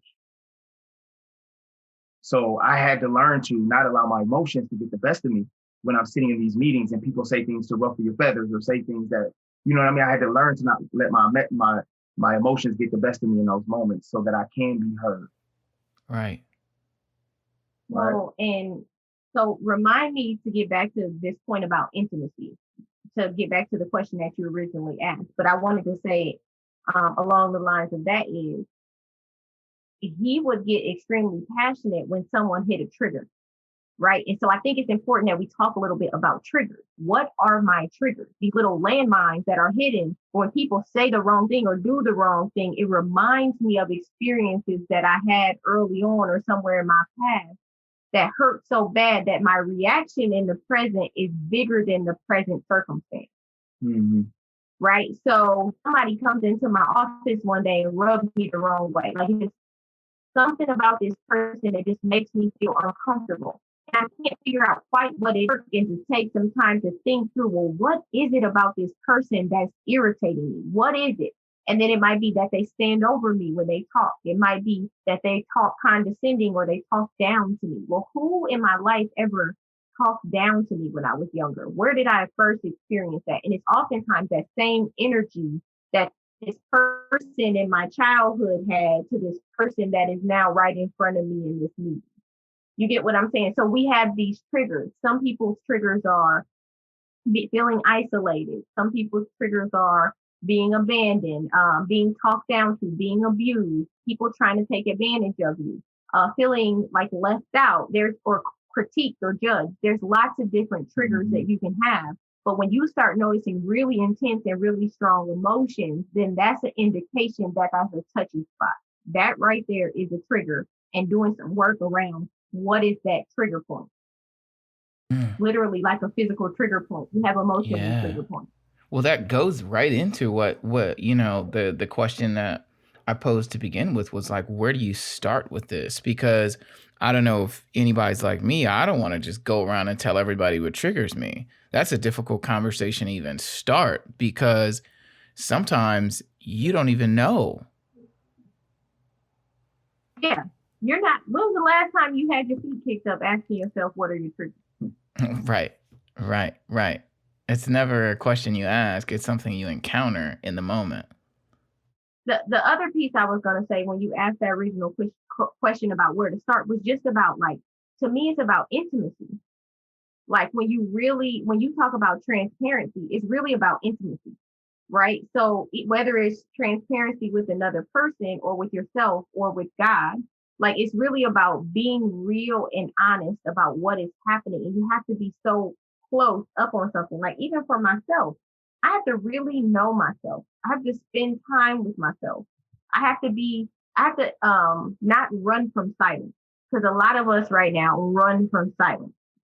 [SPEAKER 3] So I had to learn to not allow my emotions to get the best of me when I'm sitting in these meetings and people say things to ruffle your feathers or say things that, you know what I mean? I had to learn to not let my emotions get the best of me in those moments so that I can be heard.
[SPEAKER 2] Right.
[SPEAKER 1] Well, and so remind me to get back to this point about intimacy, to get back to the question that you originally asked. But I wanted to say along the lines of that is, he would get extremely passionate when someone hit a trigger, right? And so I think it's important that we talk a little bit about triggers. What are my triggers? These little landmines that are hidden when people say the wrong thing or do the wrong thing. It reminds me of experiences that I had early on or somewhere in my past that hurt so bad that my reaction in the present is bigger than the present circumstance.
[SPEAKER 3] Mm-hmm.
[SPEAKER 1] Right? So somebody comes into my office one day and rubs me the wrong way. Like, it's something about this person that just makes me feel uncomfortable. And I can't figure out quite what it is, and to take some time to think through, well, what is it about this person that's irritating me? What is it? And then it might be that they stand over me when they talk. It might be that they talk condescending or they talk down to me. Well, who in my life ever talked down to me when I was younger? Where did I first experience that? And it's oftentimes that same energy that this person in my childhood had to this person that is now right in front of me in this meeting. You get what I'm saying? So we have these triggers. Some people's triggers are feeling isolated. Some people's triggers are being abandoned, being talked down to, being abused, people trying to take advantage of you, feeling like left out, or critiqued or judged. There's lots of different triggers that you can have. But when you start noticing really intense and really strong emotions, then that's an indication that that's a touchy spot. That right there is a trigger, and doing some work around what is that trigger point. Literally like a physical trigger point. You have emotional trigger points.
[SPEAKER 2] Well, that goes right into what the question that I posed to begin with was like, where do you start with this? Because I don't know if anybody's like me. I don't want to just go around and tell everybody what triggers me. That's a difficult conversation to even start, because sometimes you don't even know.
[SPEAKER 1] Yeah. You're not, when was the last time you had your feet kicked up asking yourself, what are your triggers?
[SPEAKER 2] Right. It's never a question you ask. It's something you encounter in the moment.
[SPEAKER 1] The other piece I was going to say when you asked that original question about where to start was just about, like, to me, it's about intimacy. Like when you talk about transparency, it's really about intimacy, right? So whether it's transparency with another person or with yourself or with God, like it's really about being real and honest about what is happening. And you have to be so close up on something. Like even for myself, I have to really know myself. I have to spend time with myself. I have to not run from silence, because a lot of us right now run from silence.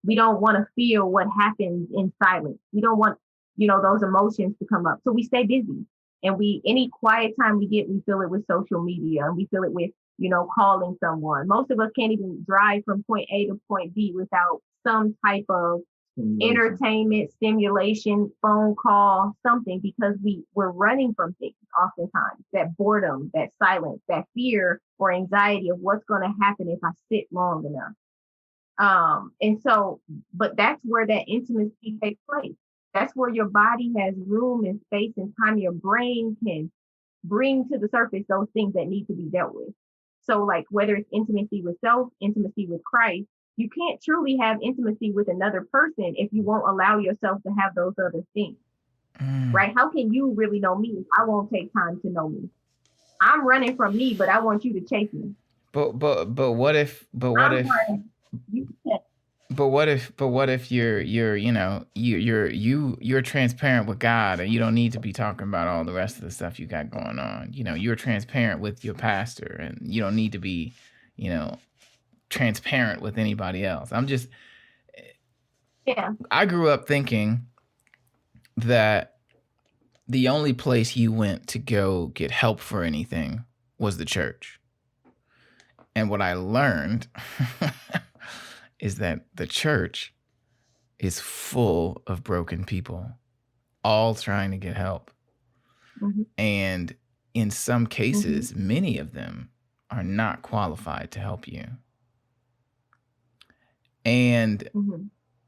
[SPEAKER 1] We don't want to feel what happens in silence. We don't want, those emotions to come up. So we stay busy, and any quiet time we get, we fill it with social media, and we fill it with, calling someone. Most of us can't even drive from point A to point B without some type of entertainment, stimulation, phone call, something, because we're running from things oftentimes. That boredom, that silence, that fear or anxiety of what's going to happen if I sit long enough. And so, but that's where that intimacy takes place. That's where your body has room and space and time. Your brain can bring to the surface those things that need to be dealt with. So like whether it's intimacy with self, intimacy with Christ, you can't truly have intimacy with another person if you won't allow yourself to have those other things, right? How can you really know me if I won't take time to know me? I'm running from me, but I want you to chase me.
[SPEAKER 2] But what if you're transparent with God, and you don't need to be talking about all the rest of the stuff you got going on. You're transparent with your pastor, and you don't need to be, transparent with anybody else. I grew up thinking that the only place you went to go get help for anything was the church. And what I learned is that the church is full of broken people, all trying to get help. Mm-hmm. And in some cases, many of them are not qualified to help you. And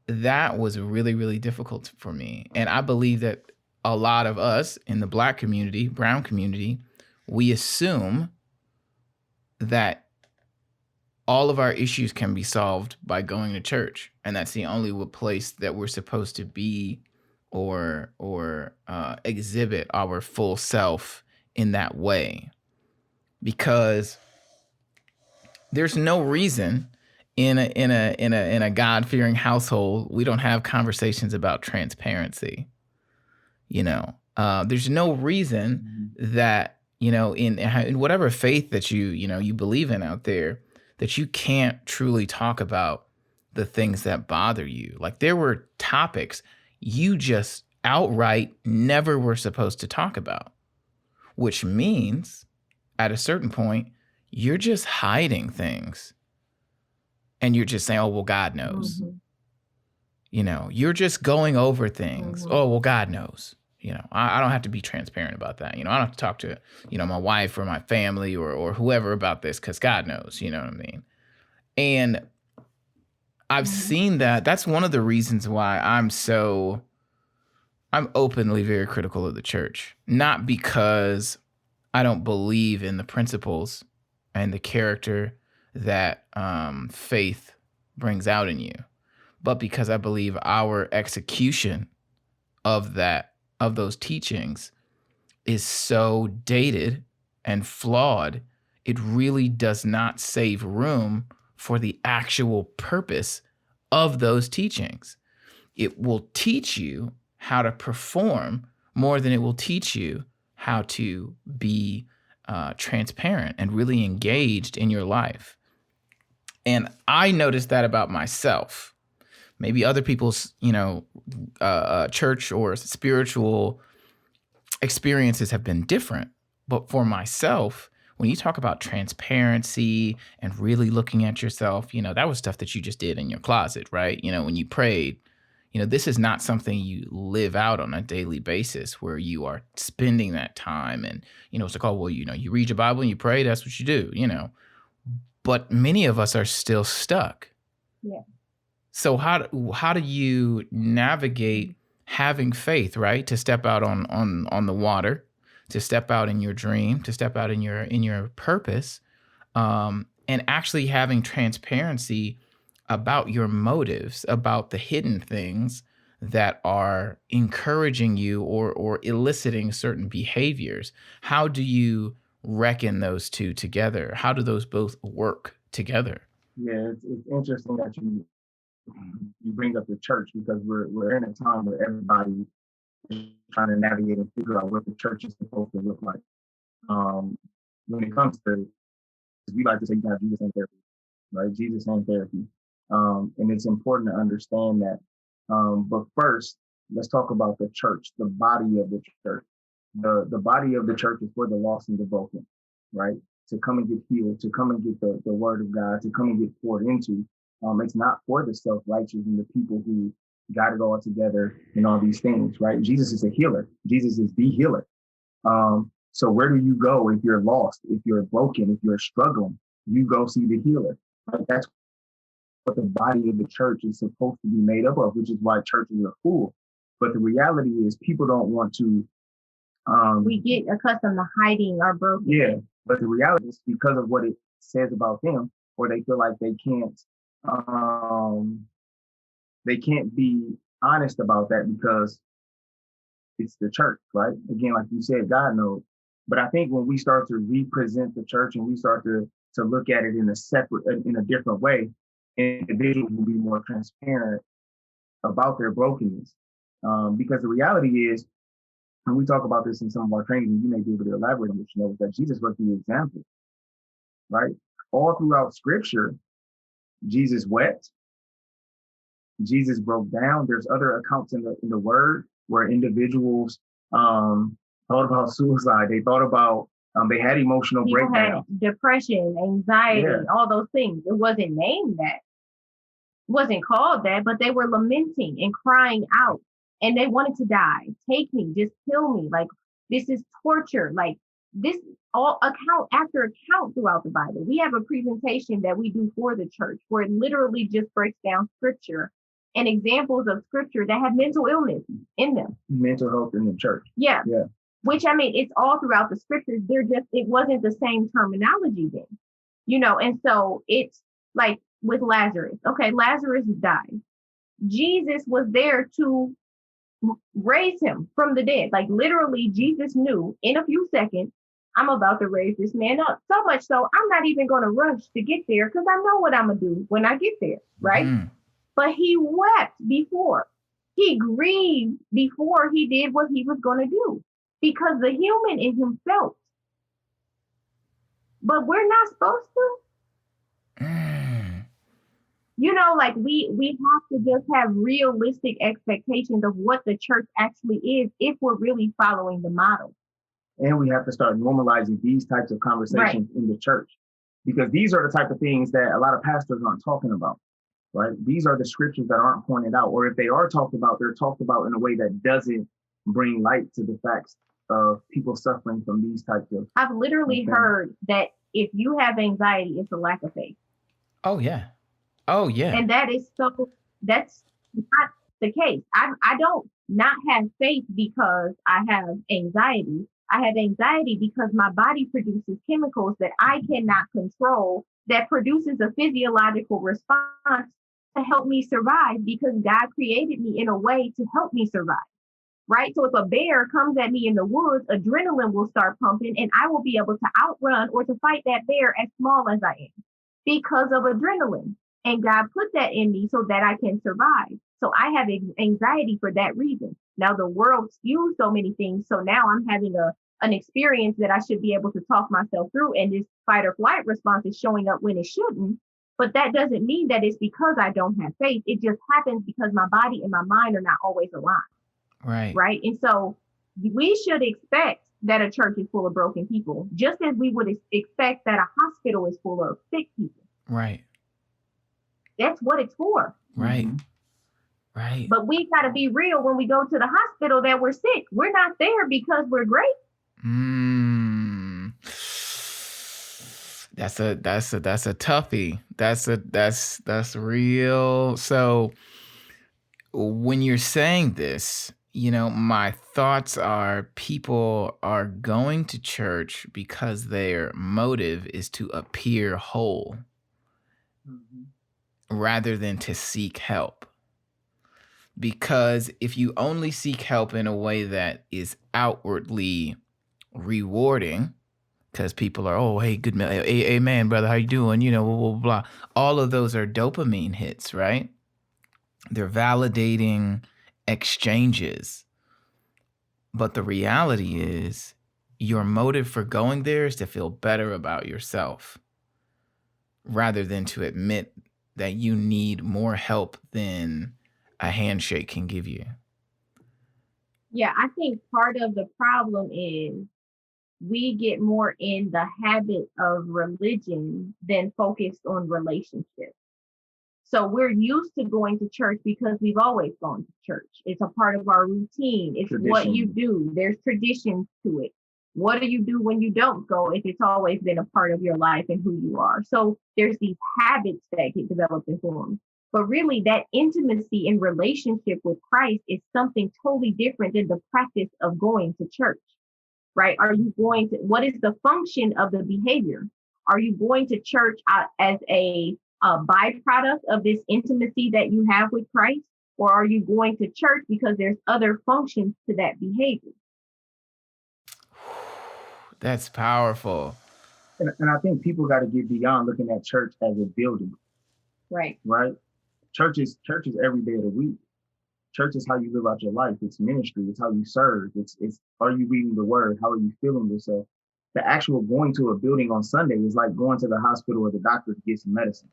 [SPEAKER 2] that was really, really difficult for me. And I believe that a lot of us in the Black community, brown community, we assume that all of our issues can be solved by going to church, and that's the only place that we're supposed to be or exhibit our full self in that way. Because there's no reason in a God-fearing household we don't have conversations about transparency. There's no reason that in whatever faith that you believe in out there, that you can't truly talk about the things that bother you. Like there were topics you just outright never were supposed to talk about, which means at a certain point, you're just hiding things. And you're just saying, oh, well, God knows. You're just going over things. Oh, well, God knows. I don't have to be transparent about that. I don't have to talk to, my wife or my family or whoever about this, because God knows, you know what I mean? And I've seen that. That's one of the reasons why I'm openly very critical of the church. Not because I don't believe in the principles and the character that faith brings out in you, but because I believe our execution of those teachings is so dated and flawed, it really does not save room for the actual purpose of those teachings. It will teach you how to perform more than it will teach you how to be transparent and really engaged in your life. And I noticed that about myself. Maybe other people's, church or spiritual experiences have been different. But for myself, when you talk about transparency and really looking at yourself, that was stuff that you just did in your closet, right? When you prayed, this is not something you live out on a daily basis where you are spending that time. And, it's like, oh, well, you read your Bible and you pray. That's what you do. But many of us are still stuck.
[SPEAKER 1] Yeah.
[SPEAKER 2] So how do you navigate having faith, right? To step out on the water, to step out in your dream, to step out in your purpose, and actually having transparency about your motives, about the hidden things that are encouraging you or eliciting certain behaviors. How do you reckon those two together? How do those both work together?
[SPEAKER 3] Yeah, it's interesting that you bring up the church, because we're in a time where everybody is trying to navigate and figure out what the church is supposed to look like. When it comes to, we like to say, you can have Jesus and therapy, right? Jesus and therapy. And it's important to understand that. But first, let's talk about the church, the body of the church. The body of the church is for the lost and the broken, right? To come and get healed, to come and get the word of God, to come and get poured into. It's not for the self-righteous and the people who got it all together and all these things, right? Jesus is a healer. Jesus is the healer. So where do you go if you're lost, if you're broken, if you're struggling? You go see the healer. Right? That's what the body of the church is supposed to be made up of, which is why churches are full. But the reality is people don't want to.
[SPEAKER 1] We get accustomed to hiding our broken.
[SPEAKER 3] Yeah, but the reality is because of what it says about them, or they feel like they can't be honest about that because it's the church, right? Again, like you said, God knows. But I think when we start to represent the church and we start to look at it in a different way, individuals will be more transparent about their brokenness. Because the reality is, and we talk about this in some of our training, and you may be able to elaborate on this, is that Jesus was the example, right? All throughout Scripture, Jesus wept, Jesus broke down. There's other accounts in the Word where individuals thought about suicide. They thought about they had emotional
[SPEAKER 1] People
[SPEAKER 3] breakdown,
[SPEAKER 1] had depression, anxiety, all those things. It wasn't named that, wasn't called that, but they were lamenting and crying out, and they wanted to die. Take me, just kill me. Like, this is torture. Like, this all account after account throughout the Bible. We have a presentation that we do for the church where it literally just breaks down Scripture and examples of Scripture that have mental illness in them.
[SPEAKER 3] Mental health in the church.
[SPEAKER 1] Yeah. Which, I mean, it's all throughout the Scriptures. It wasn't the same terminology then, and so it's like with Lazarus. Okay, Lazarus died. Jesus was there to raise him from the dead. Like, literally, Jesus knew in a few seconds, I'm about to raise this man up. So much so, I'm not even going to rush to get there because I know what I'm going to do when I get there, right? Mm. But he wept before. He grieved before he did what he was going to do because the human in him felt. But we're not supposed to. Like we have to just have realistic expectations of what the church actually is if we're really following the model.
[SPEAKER 3] And we have to start normalizing these types of conversations in the church, because these are the type of things that a lot of pastors aren't talking about, right? These are the scriptures that aren't pointed out, or if they are talked about, they're talked about in a way that doesn't bring light to the facts of people suffering from these types of.
[SPEAKER 1] I've literally heard that if you have anxiety, it's a lack of faith.
[SPEAKER 2] Oh, yeah. Oh, yeah.
[SPEAKER 1] And that's not the case. I don't not have faith because I have anxiety. I have anxiety because my body produces chemicals that I cannot control that produces a physiological response to help me survive because God created me in a way to help me survive, right? So if a bear comes at me in the woods, adrenaline will start pumping and I will be able to outrun or to fight that bear as small as I am because of adrenaline. And God put that in me so that I can survive. So I have anxiety for that reason. Now the world spews so many things. So now I'm having an experience that I should be able to talk myself through. And this fight or flight response is showing up when it shouldn't. But that doesn't mean that it's because I don't have faith. It just happens because my body and my mind are not always aligned.
[SPEAKER 2] Right.
[SPEAKER 1] Right. And so we should expect that a church is full of broken people, just as we would expect that a hospital is full of sick people.
[SPEAKER 2] Right.
[SPEAKER 1] That's what it's for.
[SPEAKER 2] Right. Right.
[SPEAKER 1] But we got to be real when we go to the hospital that we're sick. We're not there because we're great.
[SPEAKER 2] That's a toughie. That's real. So when you're saying this, my thoughts are people are going to church because their motive is to appear whole rather than to seek help. Because if you only seek help in a way that is outwardly rewarding, because people are, oh, hey, good man, hey, man, brother, how you doing? Blah, blah, blah. All of those are dopamine hits, right? They're validating exchanges. But the reality is your motive for going there is to feel better about yourself rather than to admit that you need more help than a handshake can give you.
[SPEAKER 1] Yeah, I think part of the problem is we get more in the habit of religion than focused on relationships. So we're used to going to church because we've always gone to church. It's a part of our routine. It's what you do. There's traditions to it. What do you do when you don't go if it's always been a part of your life and who you are? So there's these habits that get developed and formed. But really, that intimacy in relationship with Christ is something totally different than the practice of going to church, right? Are you going to, what is the function of the behavior? Are you going to church as a byproduct of this intimacy that you have with Christ? Or are you going to church because there's other functions to that behavior?
[SPEAKER 2] That's powerful.
[SPEAKER 3] And I think people got to get beyond looking at church as a building.
[SPEAKER 1] Right.
[SPEAKER 3] Right. Church is every day of the week. Church is how you live out your life. It's ministry. It's how you serve. It's are you reading the word? How are you feeling yourself? The actual going to a building on Sunday is like going to the hospital or the doctor to get some medicine,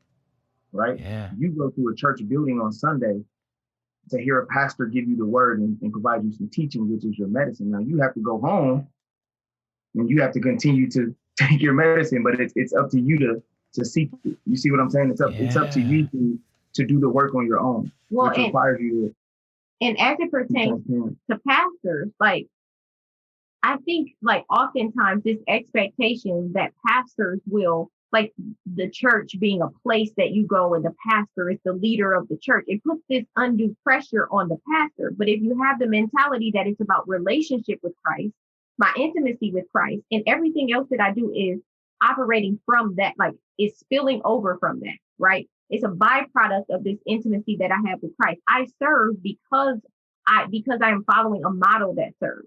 [SPEAKER 3] right?
[SPEAKER 2] Yeah.
[SPEAKER 3] You go to a church building on Sunday to hear a pastor give you the word and provide you some teaching, which is your medicine. Now you have to go home and you have to continue to take your medicine, but it's up to you to seek it. You see what I'm saying? It's up to you to do the work on your own, which requires you to.
[SPEAKER 1] And as it pertains to pastors, like, I think, like, oftentimes this expectation that pastors will, like, the church being a place that you go and the pastor is the leader of the church, it puts this undue pressure on the pastor. But if you have the mentality that it's about relationship with Christ, my intimacy with Christ, and everything else that I do is operating from that, like, it's spilling over from that, right? It's a byproduct of this intimacy that I have with Christ. I serve because I am following a model that serves,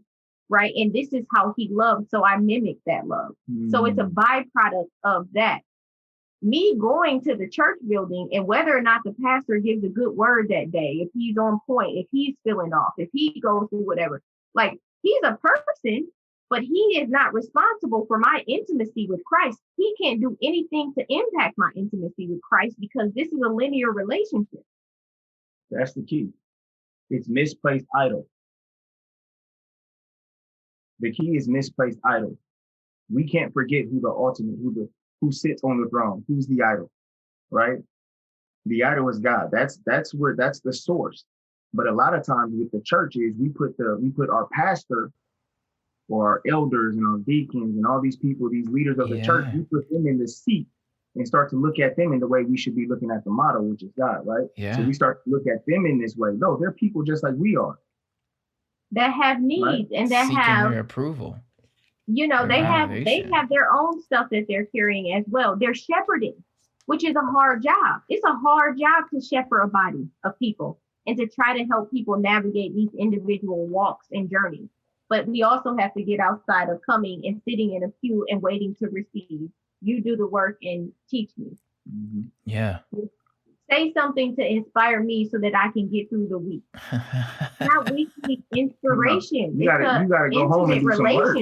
[SPEAKER 1] right? And this is how he loves, so I mimic that love. So it's a byproduct of that. Me going to the church building and whether or not the pastor gives a good word that day, if he's on point, if he's feeling off, if he goes through whatever, like, he's a person, but he is not responsible for my intimacy with Christ. He can't do anything to impact my intimacy with Christ because this is a linear relationship.
[SPEAKER 3] That's the key. It's misplaced idol. The key is misplaced idol. We can't forget who the ultimate, who sits on the throne, who's the idol, right? The idol is God. That's the source. But a lot of times with the churches, we put our pastor or our elders and our deacons and all these people, these leaders of the church, we put them in the seat and start to look at them in the way we should be looking at the model, which is God, right?
[SPEAKER 2] Yeah.
[SPEAKER 3] So we start to look at them in this way. No, they're people just like we are.
[SPEAKER 1] That have needs, right? And that
[SPEAKER 2] seeking
[SPEAKER 1] have
[SPEAKER 2] their approval.
[SPEAKER 1] They have their own stuff that they're carrying as well. They're shepherding, which is a hard job. It's a hard job to shepherd a body of people and to try to help people navigate these individual walks and journeys. But we also have to get outside of coming and sitting in a pew and waiting to receive. You do the work and teach me.
[SPEAKER 3] Mm-hmm.
[SPEAKER 2] Yeah.
[SPEAKER 1] Say something to inspire me so that I can get through the week. Not weekly inspiration.
[SPEAKER 3] You gotta go home and do some work.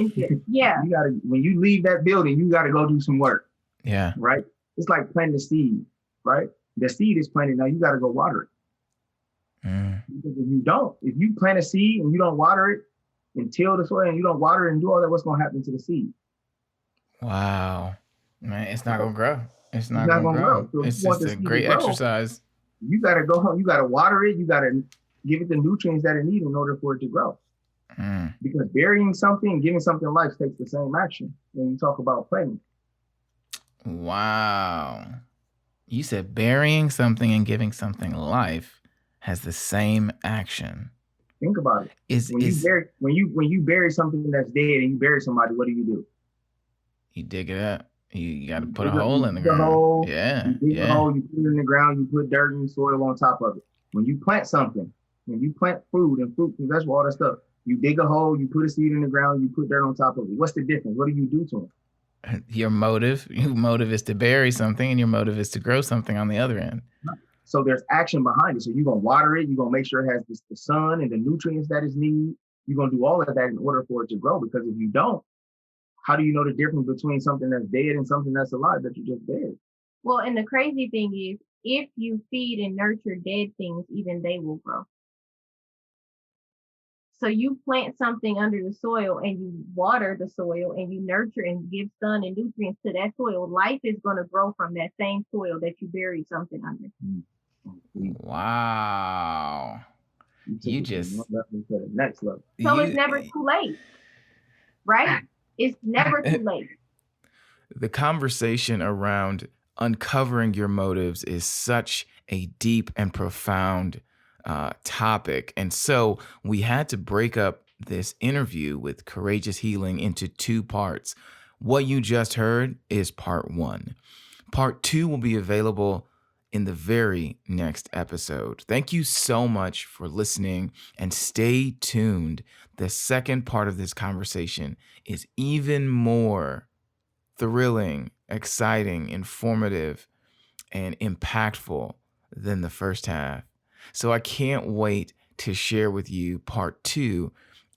[SPEAKER 1] Yeah.
[SPEAKER 3] When you leave that building, you gotta go do some work.
[SPEAKER 2] Yeah.
[SPEAKER 3] Right? It's like planting the seed, right? The seed is planted, now you gotta go water it. Because if you plant a seed and you don't water it and till the soil and you don't water it and do all that, what's gonna happen to the seed?
[SPEAKER 2] Wow. Man, it's not gonna grow. It's not gonna grow. So it's just a great exercise.
[SPEAKER 3] You gotta go home. You gotta water it. You gotta give it the nutrients that it needs in order for it to grow. Because burying something and giving something life takes the same action when you talk about planting.
[SPEAKER 2] Wow. You said burying something and giving something life has the same action.
[SPEAKER 3] Think about it. When you bury something that's dead and you bury somebody, what do?
[SPEAKER 2] You dig it up. You got to put a hole in the ground. Yeah.
[SPEAKER 3] You dig a hole, you put it in the ground, you put dirt and soil on top of it. When you plant something, when you plant food and fruit and vegetable, all that stuff, you dig a hole, you put a seed in the ground, you put dirt on top of it. What's the difference? What do you do to it?
[SPEAKER 2] Your motive is to bury something, and your motive is to grow something on the other end.
[SPEAKER 3] So there's action behind it. So you're going to water it. You're going to make sure it has the sun and the nutrients that it needs. You're going to do all of that in order for it to grow. Because if you don't, how do you know the difference between something that's dead and something that's alive that you just buried?
[SPEAKER 1] Well, and the crazy thing is, if you feed and nurture dead things, even they will grow. So you plant something under the soil and you water the soil and you nurture and give sun and nutrients to that soil. Life is going to grow from that same soil that you buried something under.
[SPEAKER 2] Wow. You just
[SPEAKER 3] next level.
[SPEAKER 1] So it's never too late, right? It's never too late.
[SPEAKER 2] The conversation around uncovering your motives is such a deep and profound topic. And so we had to break up this interview with Courageous Healing into two parts. What you just heard is part 1. Part 2 will be available in the very next episode. Thank you so much for listening, and stay tuned. The second part of this conversation is even more thrilling, exciting, informative, and impactful than the first half. So I can't wait to share with you part 2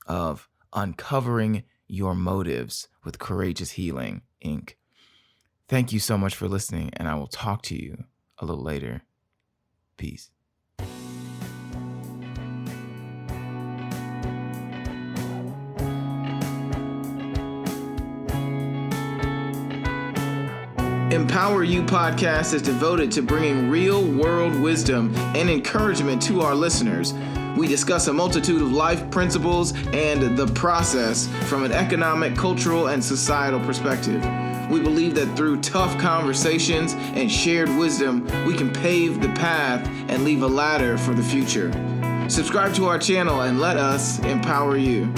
[SPEAKER 2] of Uncovering Your Motives with Courageous Healing, Inc. Thank you so much for listening, and I will talk to you a little later. Peace. Empower You Podcast is devoted to bringing real-world wisdom and encouragement to our listeners. We discuss a multitude of life principles and the process from an economic, cultural, and societal perspective. We believe that through tough conversations and shared wisdom, we can pave the path and leave a ladder for the future. Subscribe to our channel and let us empower you.